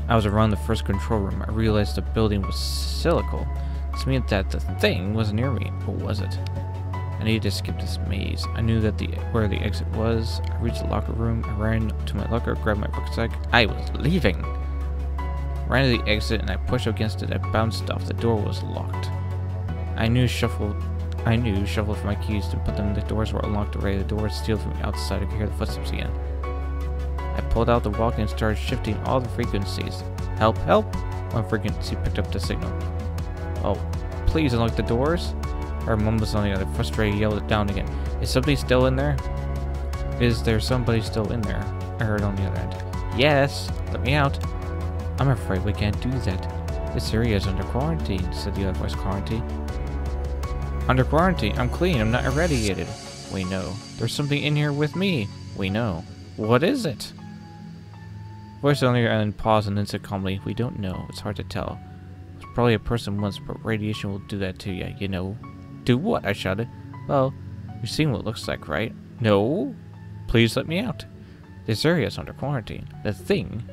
I was around the first control room. I realized the building was cyclical. This meant that the thing was near me. Or was it? I needed to skip this maze. I knew that where the exit was. I reached the locker room. I ran to my locker, grabbed my rucksack. I was leaving. Ran to the exit and I pushed against it. I bounced off. The door was locked. I shuffled for my keys to put them in. The doors were unlocked already. The doors sealed from the outside. I could hear the footsteps again. I pulled out the walkie and started shifting all the frequencies. Help, help! One frequency picked up the signal. Oh, please unlock the doors. Her mum was on the other. Frustrated, yelled it down again. Is somebody still in there? Is there somebody still in there? I heard on the other end. Yes, let me out. I'm afraid we can't do that. This area is under quarantine, said the other voice. Quarantine? Under quarantine? I'm clean. I'm not irradiated. We know. There's something in here with me. We know. What is it? Voice on the other end paused and then said calmly, we don't know. It's hard to tell. It's probably a person once, but radiation will do that to you, you know. Do what? I shouted. Well, you've seen what it looks like, right? No? Please let me out. This area is under quarantine. The thing,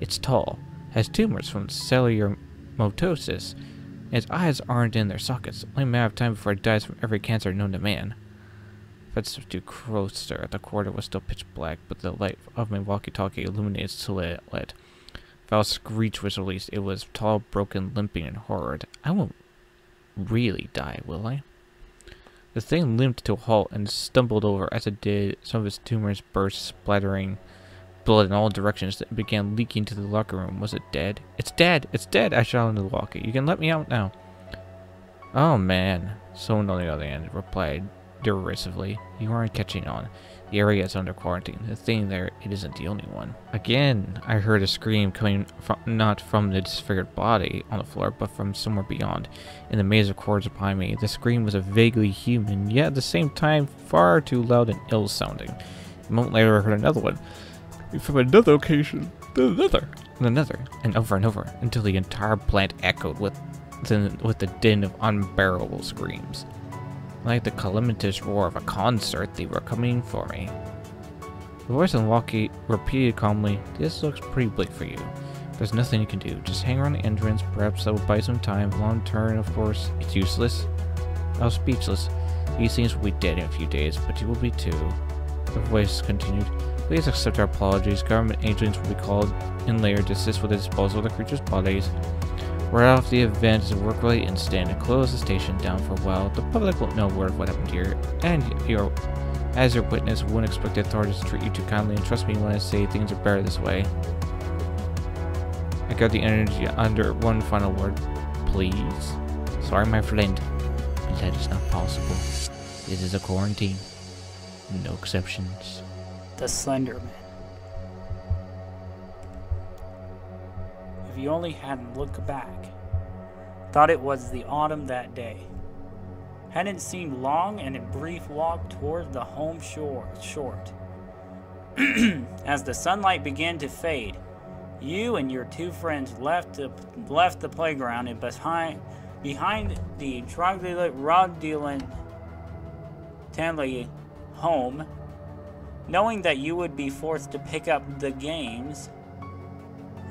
it's tall, has tumors from cellular mitosis. His eyes aren't in their sockets. Only a matter of time before he dies from every cancer known to man. Fetched too closer. The corridor was still pitch black, but the light of my walkie-talkie illuminated silhouette. A foul screech was released. It was tall, broken, limping, and horrid. I won't really die, will I? The thing limped to a halt and stumbled over. As it did, some of its tumors burst, splattering blood in all directions. It began leaking to the locker room. Was it dead? It's dead! It's dead! I shouted into the walkie. You can let me out now. Oh, man. Someone on the other end replied derisively. You aren't catching on. The area is under quarantine. The thing there, it isn't the only one. Again, I heard a scream coming from, not from the disfigured body on the floor, but from somewhere beyond. In the maze of corridors behind me, the scream was a vaguely human, yet at the same time far too loud and ill-sounding. A moment later, I heard another one. From another location, then another, and over, until the entire plant echoed with the din of unbearable screams. Like the calamitous roar of a concert, they were coming for me. The voice on the walkie repeated calmly, "This looks pretty bleak for you. There's nothing you can do. Just hang around the entrance. Perhaps that will buy some time. Long term, of course, it's useless." I was speechless. These things will be dead in a few days, but you will be too. The voice continued. Please accept our apologies. Government agents will be called in later to assist with the disposal of the creatures' bodies. Right off the event is a work-related incident and close the station down for a while. The public won't know word of what happened here, and as your witness, wouldn't expect the authorities to treat you too kindly, and trust me when I say things are better this way. I got the energy under one final word. Please. Sorry, my friend, but that is not possible. This is a quarantine. No exceptions. The Slenderman. If you only hadn't looked back, thought it was the autumn that day, hadn't seemed long and a brief walk toward the home short. As the sunlight began to fade, you and your two friends left the playground and behind the Roddyland Tanley home, knowing that you would be forced to pick up the games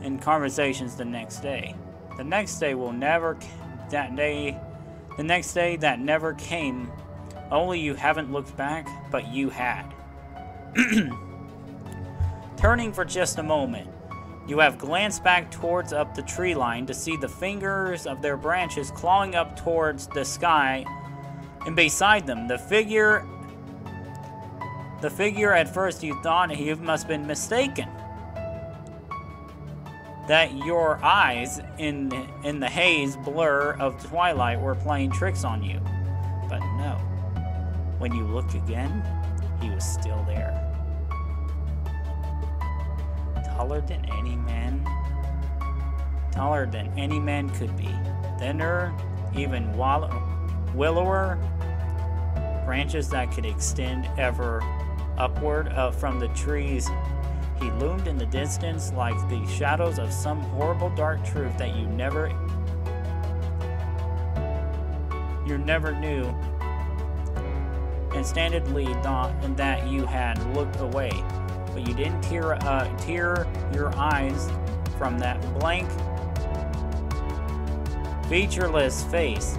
and conversations the next day. The next day that never came. Only you haven't looked back, but you had. Turning for just a moment, you have glanced back towards up the tree line to see the fingers of their branches clawing up towards the sky, and beside them, the figure at first you thought you must have been mistaken. That your eyes in the haze blur of twilight were playing tricks on you. But no. When you looked again, he was still there. Taller than any man could be. Thinner, even willower, branches that could extend ever upward from the trees. He loomed in the distance like the shadows of some horrible dark truth that you never knew, and standardly thought that you had looked away, but you didn't tear your eyes from that blank, featureless face.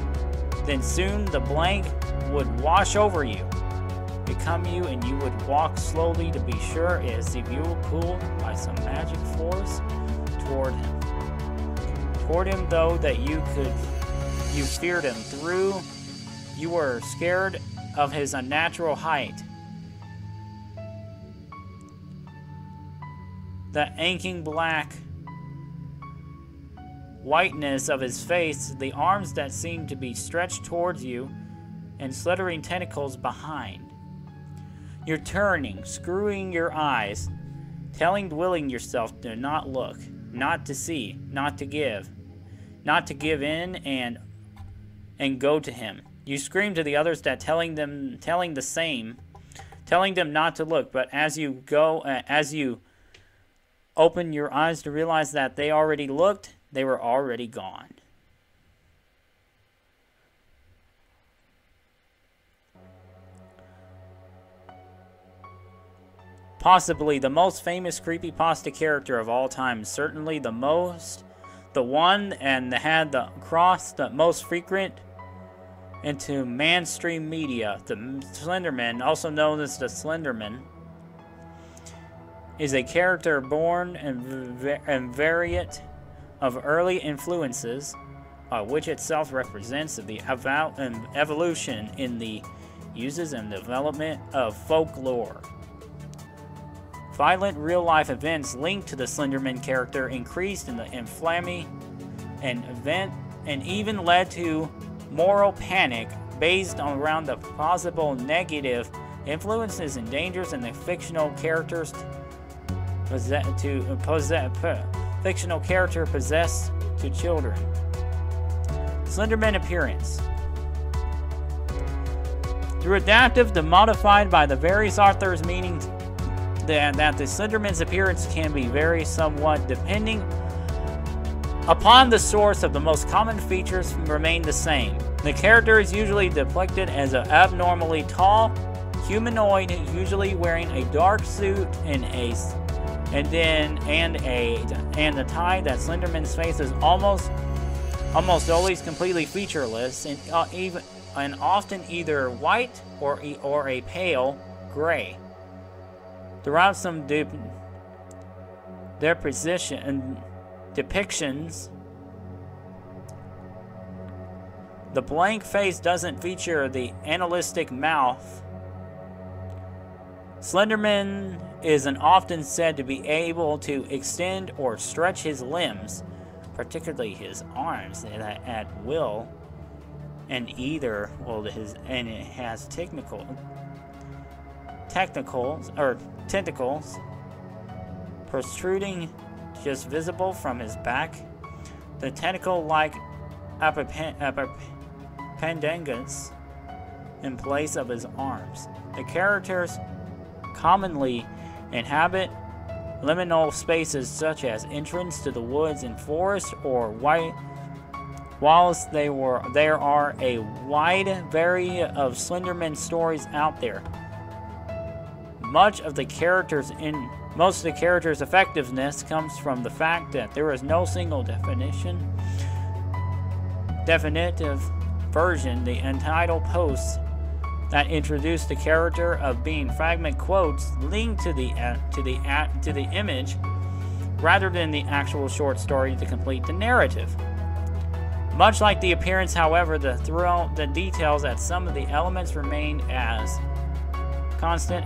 Then soon the blank would wash over you, become you, and you would walk slowly to be sure, as if you were pulled by some magic force toward him, though that you feared him through. You were scared of his unnatural height, the inking black whiteness of his face, the arms that seemed to be stretched towards you, and slithering tentacles behind. You're turning, screwing your eyes, willing yourself to not look, not to see, not to give in and go to him. You scream to the others that telling them not to look, but as you open your eyes to realize that they already looked, they were already gone. Possibly the most famous creepypasta character of all time, certainly the the one and had the cross the most frequent into mainstream media. The Slenderman, also known as the Slenderman, is a character born and variant of early influences, which itself represents the evolution in the uses and development of folklore. Violent real-life events linked to the Slenderman character increased in the infamy and even led to moral panic based around the possible negative influences and dangers in the fictional characters fictional character possessed to children. Slenderman appearance. Through adaptive to modified by the various authors, meaning that the Slenderman's appearance can be vary somewhat depending upon the source. Of the most common features remain the same. The character is usually depicted as an abnormally tall humanoid, usually wearing a dark suit and a tie. That Slenderman's face is almost always completely featureless, and often either white or a pale gray. Throughout some depictions, the blank face doesn't feature the animalistic mouth. Slenderman is often said to be able to extend or stretch his limbs, particularly his arms, at will, and it has tentacles protruding just visible from his back. The tentacle-like appendages in place of his arms. The characters commonly inhabit liminal spaces such as entrance to the woods and forests, or whilst there are a wide variety of Slenderman stories out there. Most of the character's effectiveness comes from the fact that there is no single definitive version. The entitled posts that introduce the character of being fragment quotes linked to the image rather than the actual short story to complete the narrative. Much like the appearance, however, the details that some of the elements remain as constant,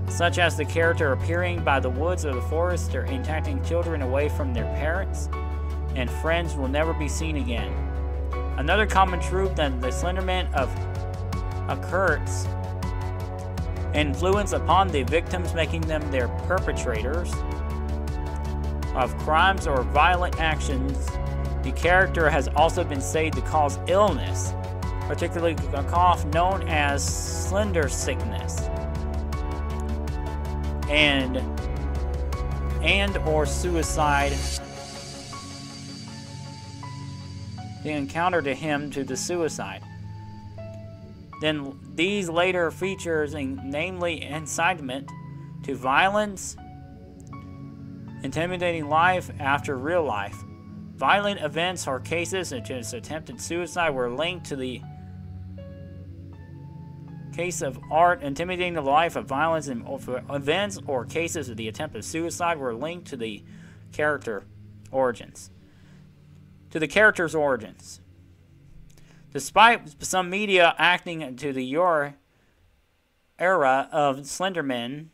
such as the character appearing by the woods or the forest or enticing children away from their parents and friends will never be seen again. Another common trope that the Slenderman occurs influence upon the victims, making them their perpetrators of crimes or violent actions. The character has also been said to cause illness, particularly a cough known as slender sickness, and or suicide. The encounter to him to the suicide. Then these later features, namely incitement to violence, intimidating life after real life. Violent events or cases such as attempted suicide were linked to the case of art. Intimidating the life of violence and events or cases of the attempted suicide were linked to the character's origins. Despite some media acting to the era of Slenderman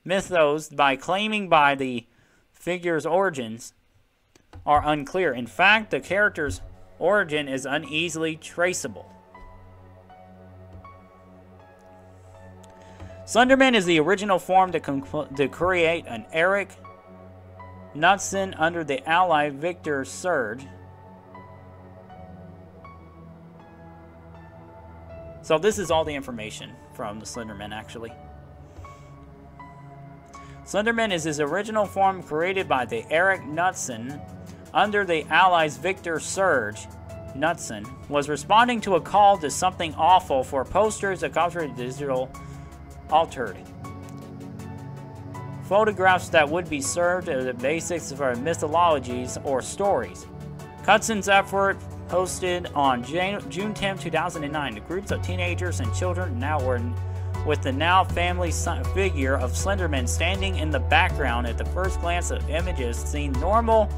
mythos by claiming by the figure's origins are unclear. In fact, the character's origin is uneasily traceable. Slenderman is the original form to create an Eric Knudsen under the ally Victor Surge. So this is all the information from the Slenderman, actually. Slenderman is his original form created by the Eric Knudsen under the Allies. Victor Surge Knudsen was responding to a call to something awful for posters accompanied digital altered photographs that would be served as the basics for mythologies or stories. Cutson's effort posted on June 10, 2009. The groups of teenagers and children now were with the now family figure of Slenderman standing in the background. At the first glance of images seemed normal,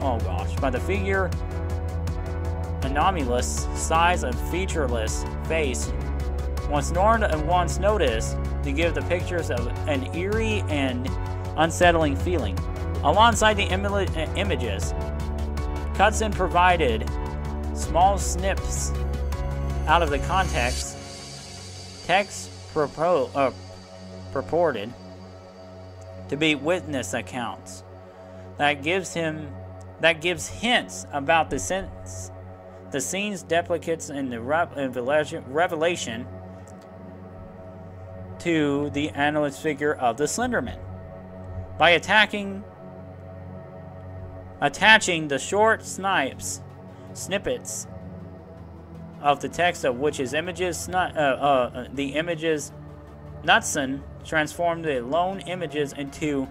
oh gosh, by the figure anomalous size and featureless face once noticed to give the pictures of an eerie and unsettling feeling. Alongside the images, Cutson provided small snips out of the context. Text purported to be witness accounts that gives hints about the scene's duplicates in the revelation to the analyst figure of the Slenderman. By attaching the short snippets of the text of which is images, the images, Knudsen transformed the lone images into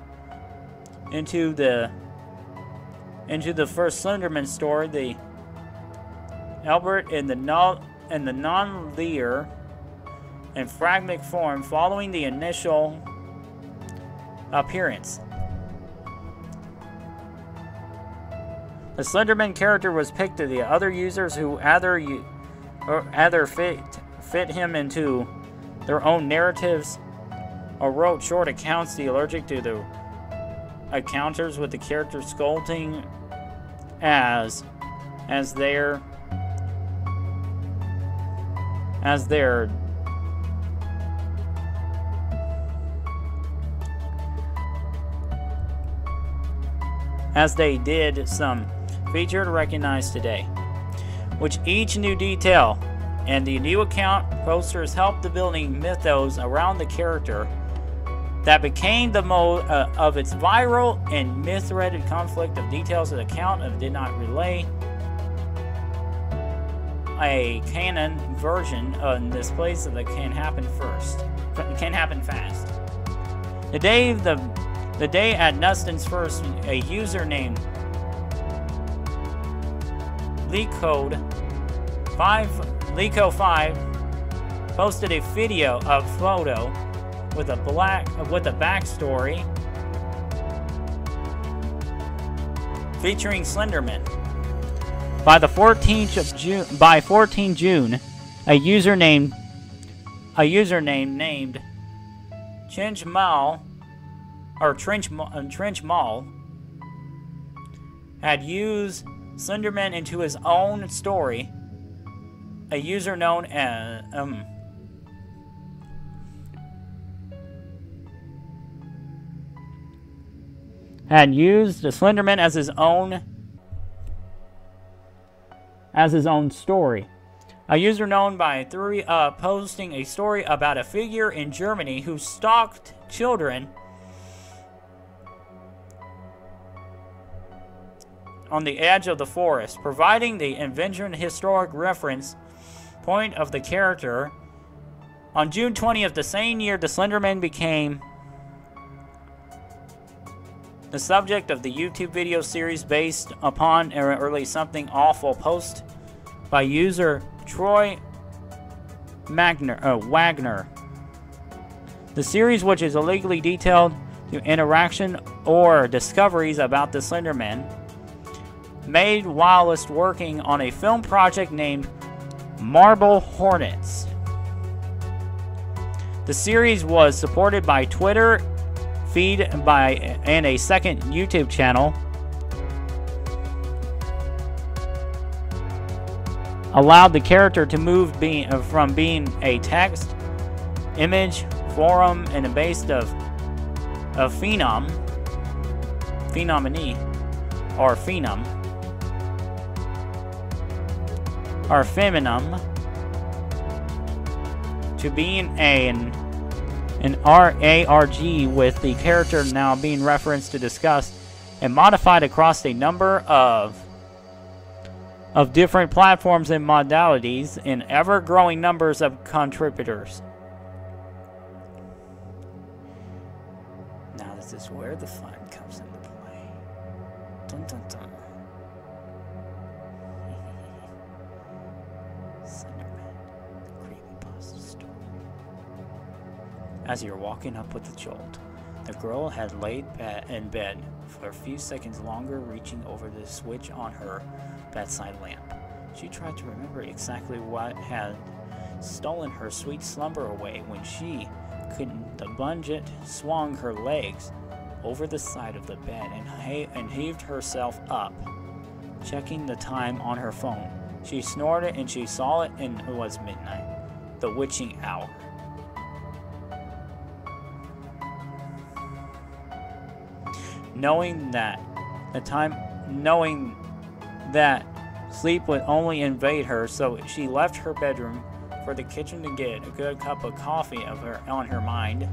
the first Slenderman story, the Albert in the non-linear and fragment form following the initial appearance. The Slenderman character was picked to the other users who either fit him into their own narratives or wrote short accounts. The allergic to the encounters with the character sculpting as their as they did some featured recognized today, which each new detail and the new account posters helped the building mythos around the character that became the mode of its viral and myth-threaded conflict of details of the account of did not relay a canon version in this place that can happen fast. The day at Nustin's first, a user named Leco5 posted a photo with a backstory featuring Slenderman. By 14 June, a user named Trench Mall had used Slenderman into his own story. A user known as had used the Slenderman as his own story. A user known by posting a story about a figure in Germany who stalked children on the edge of the forest, providing the invention historic reference point of the character. On June 20th, the same year, the Slenderman became the subject of the YouTube video series based upon an early Something Awful post by user Troy Wagner. The series, which is illegally detailed to interaction or discoveries about the Slenderman, made whilst working on a film project named Marble Hornets. The series was supported by Twitter feed and a second YouTube channel, allowed the character to move from being a text, image, forum, and a base of phenomene or phenom or feminum to being an ARG, with the character now being referenced to discuss and modified across a number of of different platforms and modalities, and ever-growing numbers of contributors. Now this is where the fun comes into play. Dun dun dun. Slenderman, the creepypasta story. As you're walking up with the jolt, the girl had laid in bed for a few seconds longer, reaching over the switch on her bedside lamp. She tried to remember exactly what had stolen her sweet slumber away when she couldn't. The budget swung her legs over the side of the bed and heaved herself up, checking the time on her phone. She snorted and she saw it, and it was midnight, the witching hour. Knowing that sleep would only invade her, so she left her bedroom for the kitchen to get a good cup of coffee on her mind.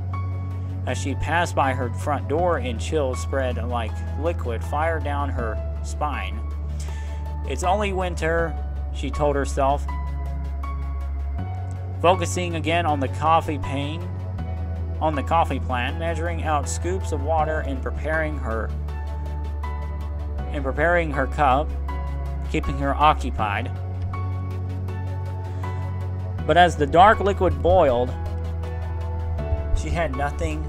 As she passed by her front door, and chills spread like liquid fire down her spine. It's only winter, she told herself, focusing again on the coffee plant, measuring out scoops of water and preparing her cup, keeping her occupied. But as the dark liquid boiled, she had nothing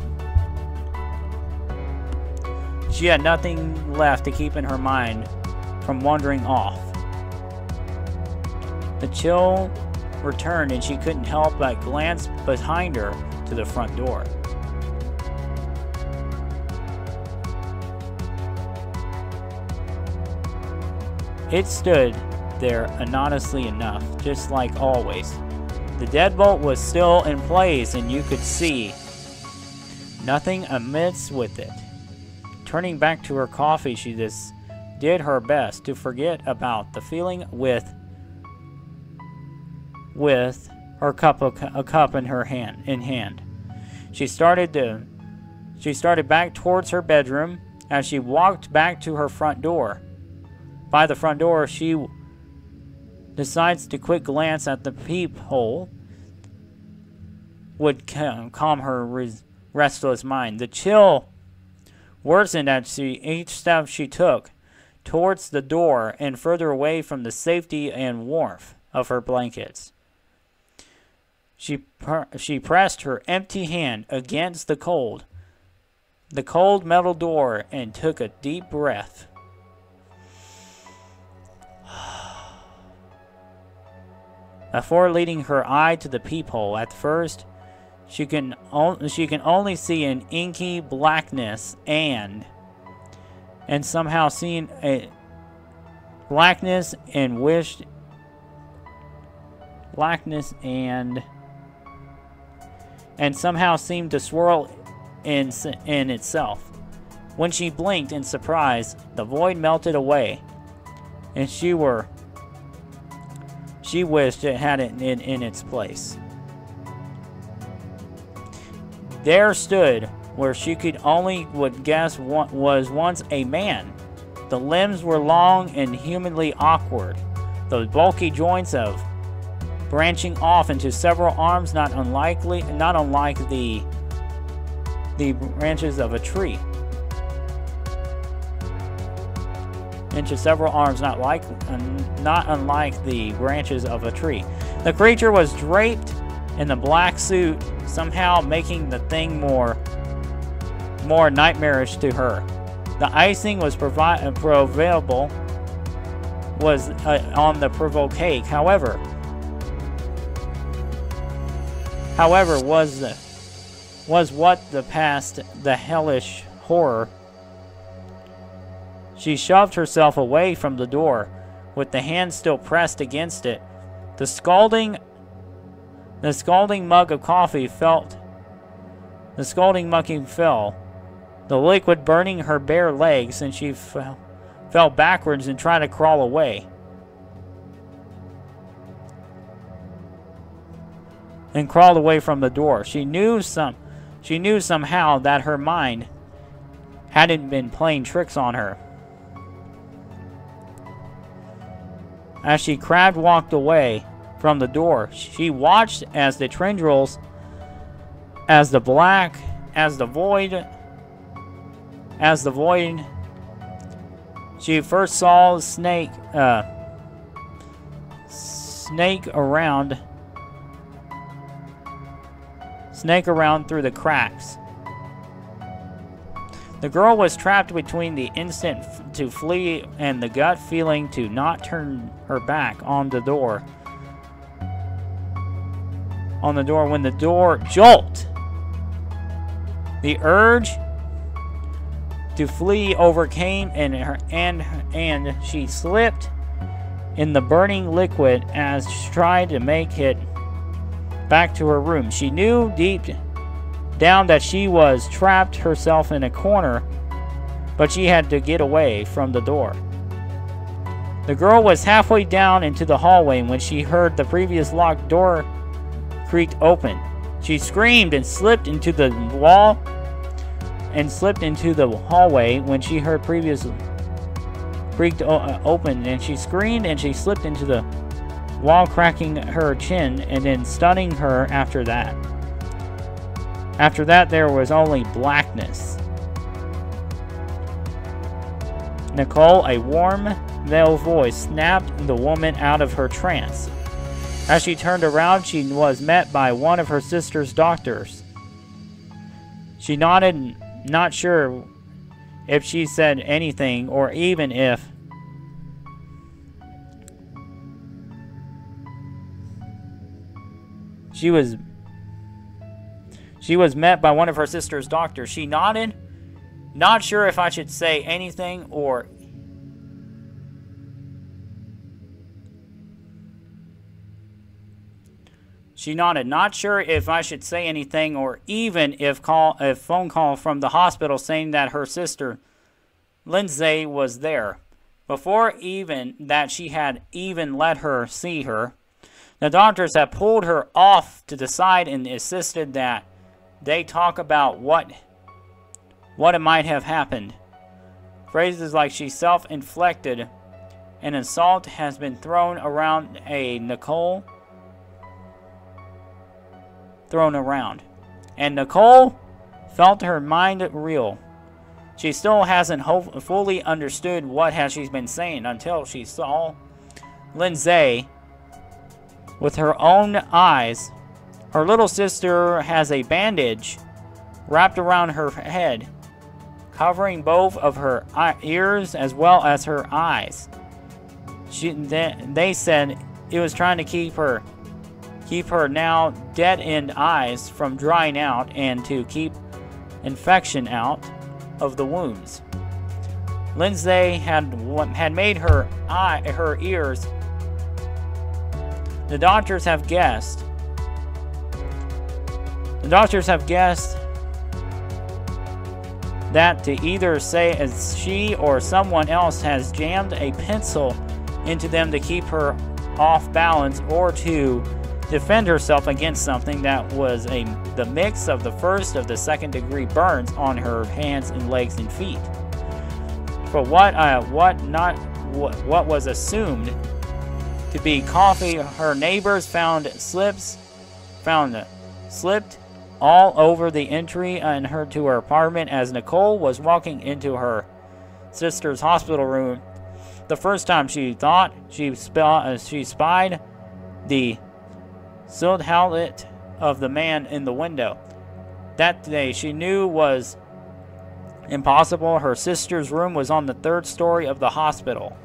left to keep in her mind from wandering off. The chill returned, and she couldn't help but glance behind her to the front door. It stood there anonymously enough, just like always. The deadbolt was still in place, and you could see nothing amiss with it. Turning back to her coffee, she just did her best to forget about the feeling with her cup in her hand. She started back towards her bedroom. As she walked back to her front door, by the front door, she decides to quick glance at the peephole would calm her restless mind. The chill worsened as each step she took towards the door and further away from the safety and warmth of her blankets. She pressed her empty hand against the cold metal door, and took a deep breath. Before leading her eye to the peephole, at first she can only see an inky blackness and somehow seeing a blackness and somehow seemed to swirl in itself. When she blinked in surprise, the void melted away, and she wished it had it in its place. There stood, where she would guess was once a man. The limbs were long and humanly awkward, the bulky joints of branching off into several arms, not unlike the branches of a tree. Into several arms, not unlike the branches of a tree. The creature was draped in the black suit, somehow making the thing more nightmarish to her. The icing was prevailable on the provoke cake. However, was what the past the hellish horror. She shoved herself away from the door, with the hand still pressed against it. The scalding mug of coffee fell, the liquid burning her bare legs, and she fell backwards and tried to crawl away. And crawled away from the door. She knew somehow that her mind hadn't been playing tricks on her. As she crab walked away from the door, she watched as the tendrils, as the void, she first saw snake around through the cracks. The girl was trapped between the instinct to flee and the gut feeling to not turn her back on the door. When the door jolted, the urge to flee overcame and she slipped in the burning liquid as she tried to make it back to her room. She knew deep down that she was trapped herself in a corner, but she had to get away from the door. The girl was halfway down into the hallway when she heard the previous locked door creaked open. She screamed and slipped into the hallway when she heard previous creaked open, and she screamed and she slipped into the wall, cracking her chin and then stunning her after that. After that, there was only blackness. Nicole, a warm male voice, snapped the woman out of her trance. As she turned around, she was met by one of her sister's doctors. She nodded, not sure if she said anything or even if she was met by one of her sister's doctors. She nodded, not sure if I should say anything or even if a phone call from the hospital saying that her sister, Lindsay, was there. Before even that she had even let her see her. The doctors had pulled her off to the side and insisted that they talk about what it might have happened. Phrases like she self-inflicted an assault has been thrown around. And Nicole felt her mind reel. She still hasn't fully understood what she's been saying until she saw Lindsay with her own eyes. Her little sister has a bandage wrapped around her head, covering both of her ears as well as her eyes. They said it was trying to keep her now dead-end eyes from drying out and to keep infection out of the wounds. Lindsay had made her ears. The doctors have guessed that to either say as she or someone else has jammed a pencil into them to keep her off balance or to defend herself against something that was the mix of the first of the second-degree burns on her hands and legs and feet. For what was assumed to be coffee, her neighbors found slipped all over the entry to her apartment as Nicole was walking into her sister's hospital room. The first time she thought she spied the silhouette of the man in the window. That day she knew was impossible. Her sister's room was on the 3rd story of the hospital.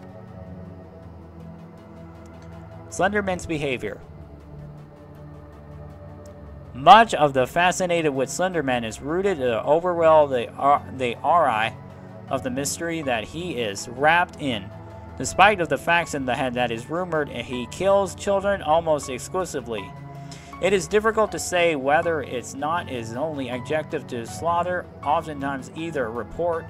Slenderman's behavior. Much of the fascinated with Slenderman is rooted to overwhelm the RI of the mystery that he is wrapped in. Despite of the facts in the head that is rumored he kills children almost exclusively. It is difficult to say whether it's not his only objective to slaughter. Oftentimes either reported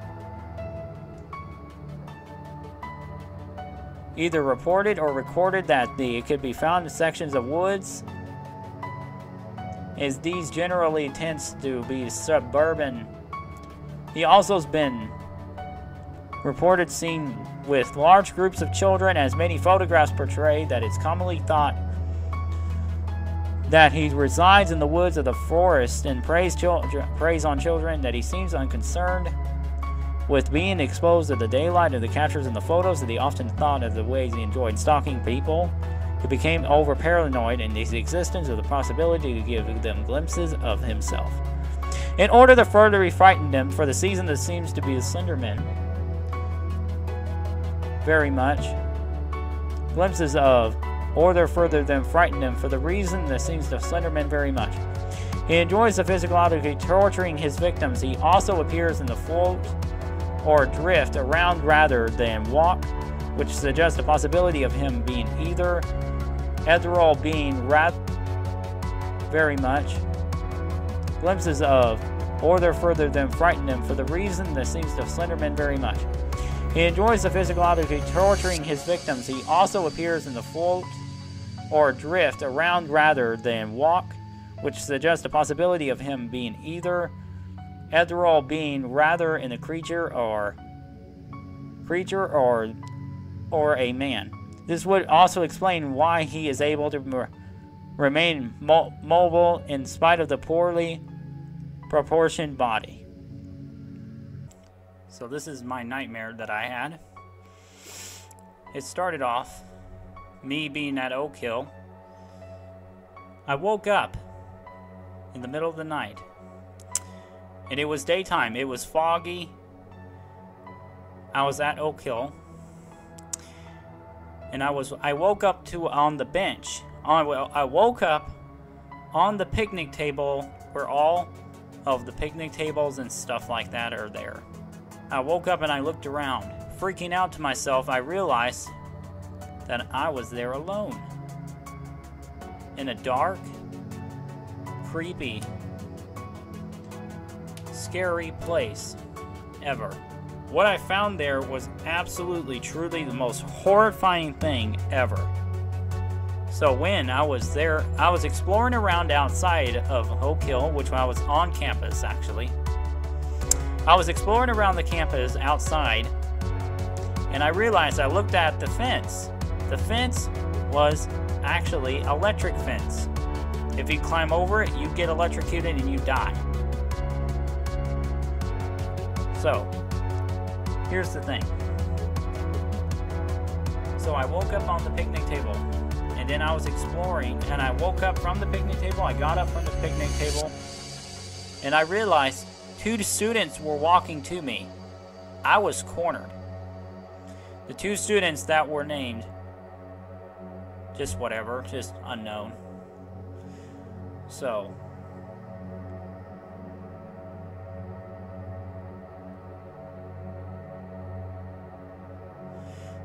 or recorded that it could be found in sections of woods, as these generally tends to be suburban. He also has been reported seen with large groups of children, as many photographs portray that it's commonly thought that he resides in the woods of the forest and preys on children, that he seems unconcerned with being exposed to the daylight of the captures in the photos, that he often thought of the ways he enjoyed stalking people. He became over-paranoid in his existence of the possibility to give them glimpses of himself. In order to further frighten them for the season that seems to be the Slender Man very much. Glimpses of, or they're further than frighten them for the reason that seems to Slender Man very much. He enjoys the physiologically torturing his victims. He also appears in the float or drift around rather than walk, which suggests the possibility of him being either ethereal being rather very much. Glimpses of, or they're further than frighten them for the reason that seems to Slender Man very much. He enjoys the physiologically torturing his victims. He also appears in the float or drift around rather than walk, which suggests the possibility of him being either ethereal being rather in a creature or a man. This would also explain why he is able to remain mobile in spite of the poorly proportioned body. So this is my nightmare that I had. It started off me being at Oak Hill. I woke up in the middle of the night, and it was daytime. It was foggy. I was at Oak Hill, and I woke up on the bench. I woke up on the picnic table where all of the picnic tables and stuff like that are there. I woke up and I looked around. Freaking out to myself, I realized that I was there alone. In a dark, creepy, scary place ever. What I found there was absolutely, truly the most horrifying thing ever. So when I was there, I was exploring around outside of Oak Hill, which I was on campus actually. I was exploring around the campus outside, and I realized I looked at the fence. The fence was actually electric fence. If you climb over it, you get electrocuted and you die. So, here's the thing. So I woke up on the picnic table, and then I was exploring, and I woke up from the picnic table. I got up from the picnic table, and I realized 2 students were walking to me. I was cornered. The 2 students that were named, just whatever, just unknown. So,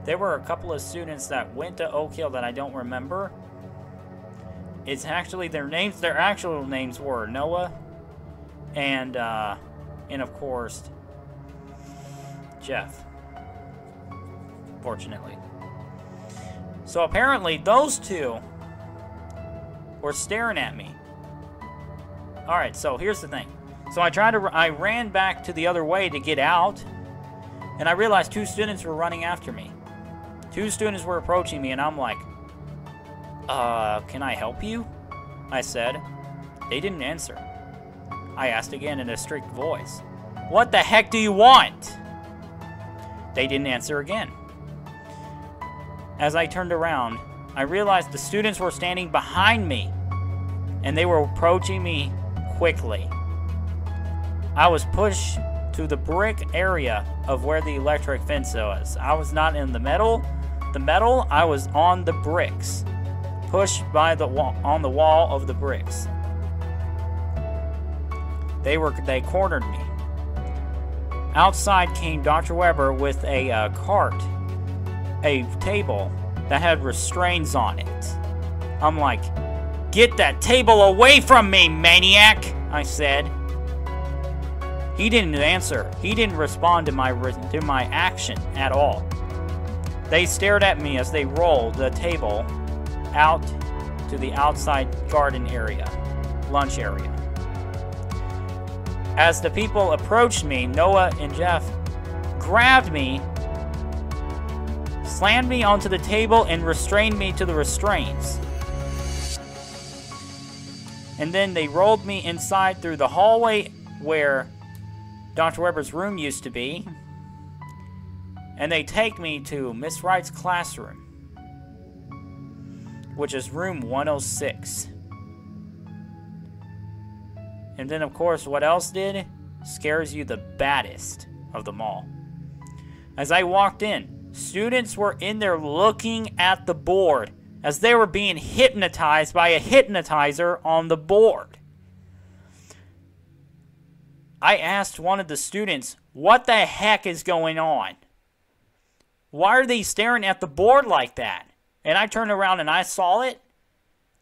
there were a couple of students that went to Oak Hill that I don't remember. It's actually their names. Their actual names were Noah and of course Jeff. Fortunately. So apparently those 2 were staring at me. All right. So here's the thing. So I ran back to the other way to get out, and I realized 2 students were running after me. 2 students were approaching me, and I'm like, can I help you? I said. They didn't answer. I asked again in a strict voice. What the heck do you want? They didn't answer again. As I turned around, I realized the students were standing behind me, and they were approaching me quickly. I was pushed to the brick area of where the electric fence was. I was not in the metal. I was on the bricks, pushed by the wall, on the wall of the bricks. They cornered me. Outside came Dr. Weber with a cart, a table that had restraints on it. I'm like, get that table away from me, maniac, I said. He didn't answer. He didn't respond to my action at all. They stared at me as they rolled the table out to the outside garden area, lunch area. As the people approached me, Noah and Jeff grabbed me slammed me onto the table and restrained me to the restraints. And then they rolled me inside through the hallway where Dr. Weber's room used to be. And they take me to Miss Wright's classroom, which is room 106. And then, of course, what else did? Scares you the baddest of them all. As I walked in, students were in there looking at the board as they were being hypnotized by a hypnotizer on the board. I asked one of the students, what the heck is going on? Why are they staring at the board like that? And I turned around and I saw it.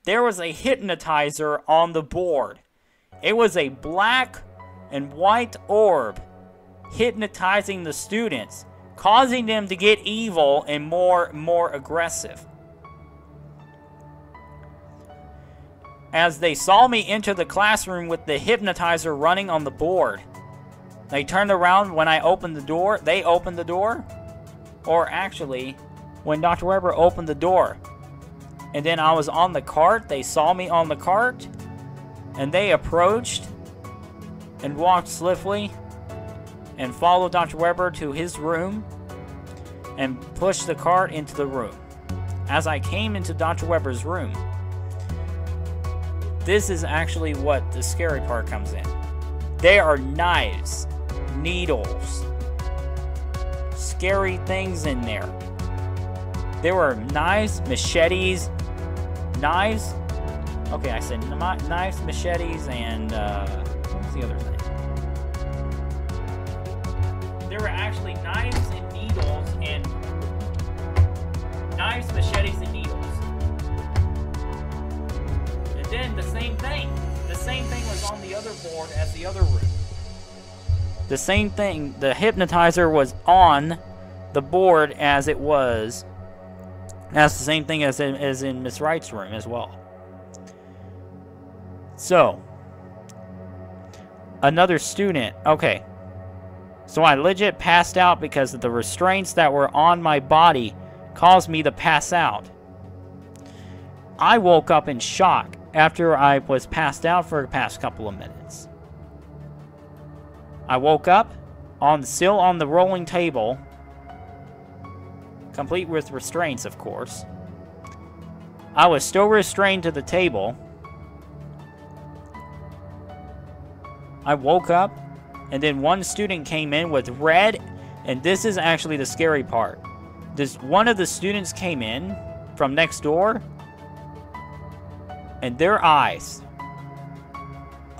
There was a hypnotizer on the board. It was a black and white orb hypnotizing the students, causing them to get evil and more aggressive. As they saw me enter the classroom with the hypnotizer running on the board, they turned around when I opened the door. They opened the door. Or actually, when Dr. Weber opened the door, and then I was on the cart, they saw me on the cart, and they approached and walked swiftly and followed Dr. Weber to his room and pushed the cart into the room. As I came into Dr. Weber's room, this is actually what the scary part comes in. There are knives, needles, scary things in there. There were knives, machetes, knives. Okay, I said knives, machetes, and what's the other thing? There were actually knives and needles, and knives, machetes, and needles. And then the same thing. The same thing was on the other board as the other room. The same thing. The hypnotizer was on the board as it was. That's the same thing as in Miss Wright's room as well. So, another student. Okay. So I legit passed out because of the restraints that were on my body caused me to pass out. I woke up in shock after I was passed out for the past couple of minutes. I woke up still on the rolling table, complete with restraints, of course. I was still restrained to the table. I woke up, and then one student came in with red, and this is actually the scary part. One of the students came in from next door, and their eyes,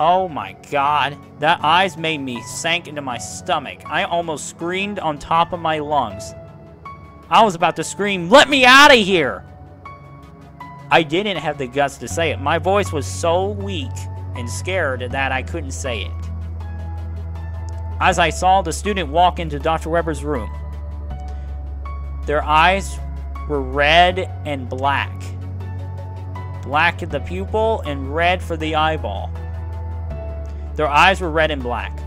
oh my god, that eyes made me sank into my stomach. I almost screamed on top of my lungs. I was about to scream, "Let me out of here!" I didn't have the guts to say it. My voice was so weak and scared that I couldn't say it. As I saw the student walk into Dr. Weber's room, their eyes were red and black. Black at the pupil and red for the eyeball. Their eyes were red and black.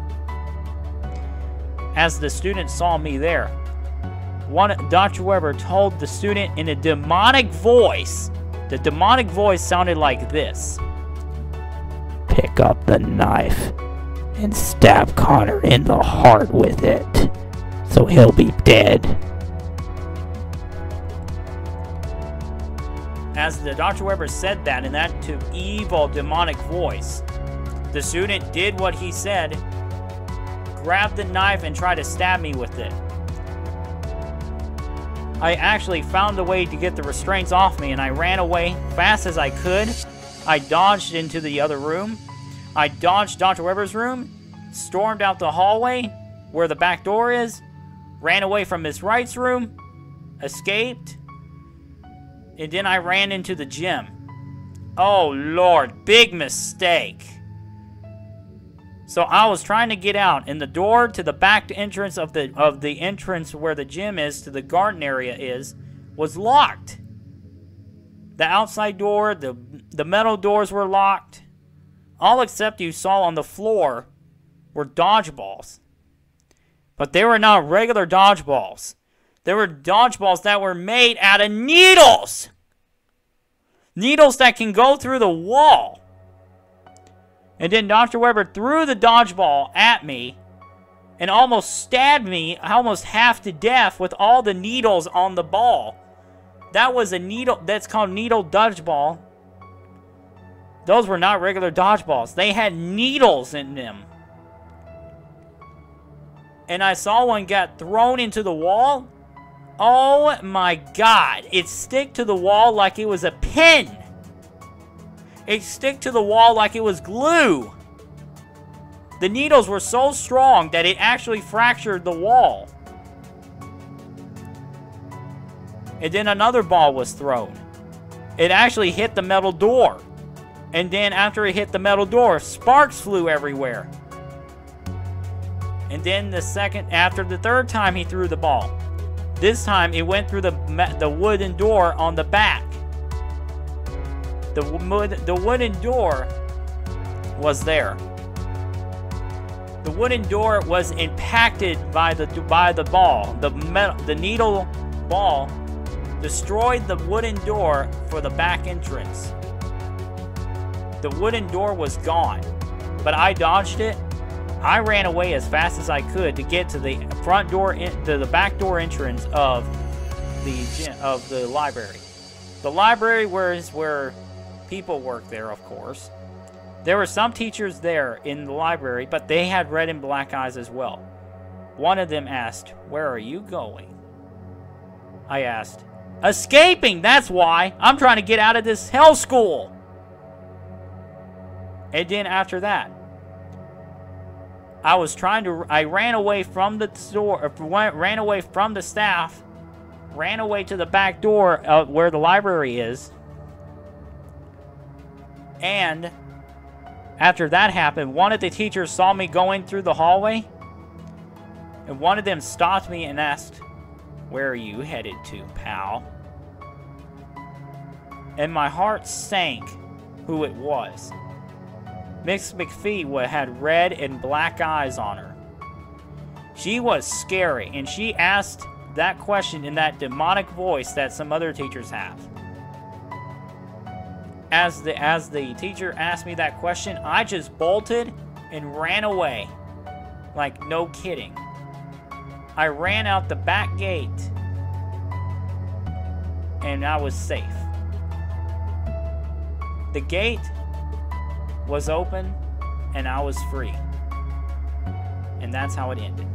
As the student saw me there, Dr. Weber told the student in a demonic voice. The demonic voice sounded like this. "Pick up the knife and stab Connor in the heart with it, so he'll be dead." As the Dr. Weber said that in that evil demonic voice, the student did what he said, grabbed the knife and tried to stab me with it. I actually found a way to get the restraints off me, and I ran away fast as I could. I dodged into the other room. I dodged Dr. Weber's room, stormed out the hallway where the back door is, ran away from Miss Wright's room, escaped, and then I ran into the gym. Oh Lord, big mistake. So I was trying to get out, and the door to the back entrance of the entrance where the gym is to the garden area was locked. The outside door, the metal doors were locked. All except you saw on the floor were dodgeballs. But they were not regular dodgeballs. There were dodgeballs that were made out of needles. Needles that can go through the wall. And then Dr. Weber threw the dodgeball at me and almost stabbed me almost half to death with all the needles on the ball. That was a needle, that's called needle dodgeball. Those were not regular dodgeballs. They had needles in them. And I saw one got thrown into the wall. Oh my God. It stick to the wall like it was a pin. It stick to the wall like it was glue. The needles were so strong that it actually fractured the wall. And then another ball was thrown. It actually hit the metal door. And then after it hit the metal door, sparks flew everywhere. And then after the third time he threw the ball, this time it went through the wooden door on the back. The wooden door was there. The wooden door was impacted by the ball. The needle ball destroyed the wooden door for the back entrance. The wooden door was gone, but I dodged it. I ran away as fast as I could to get to the front door, to the back door entrance of the library. The library was where people work there, of course. There were some teachers there in the library, but they had red and black eyes as well. One of them asked, "Where are you going?" I asked, "Escaping, that's why. I'm trying to get out of this hell school." And then after that, I ran away from the store, ran away from the staff, ran away to the back door where the library is. And after that happened, one of the teachers saw me going through the hallway, and one of them stopped me and asked, "Where are you headed to, pal?" And my heart sank who it was. Miss McPhee had red and black eyes on her. She was scary, and she asked that question in that demonic voice that some other teachers have. As the teacher asked me that question, I just bolted and ran away. Like, no kidding. I ran out the back gate, and I was safe. The gate was open, and I was free. And that's how it ended.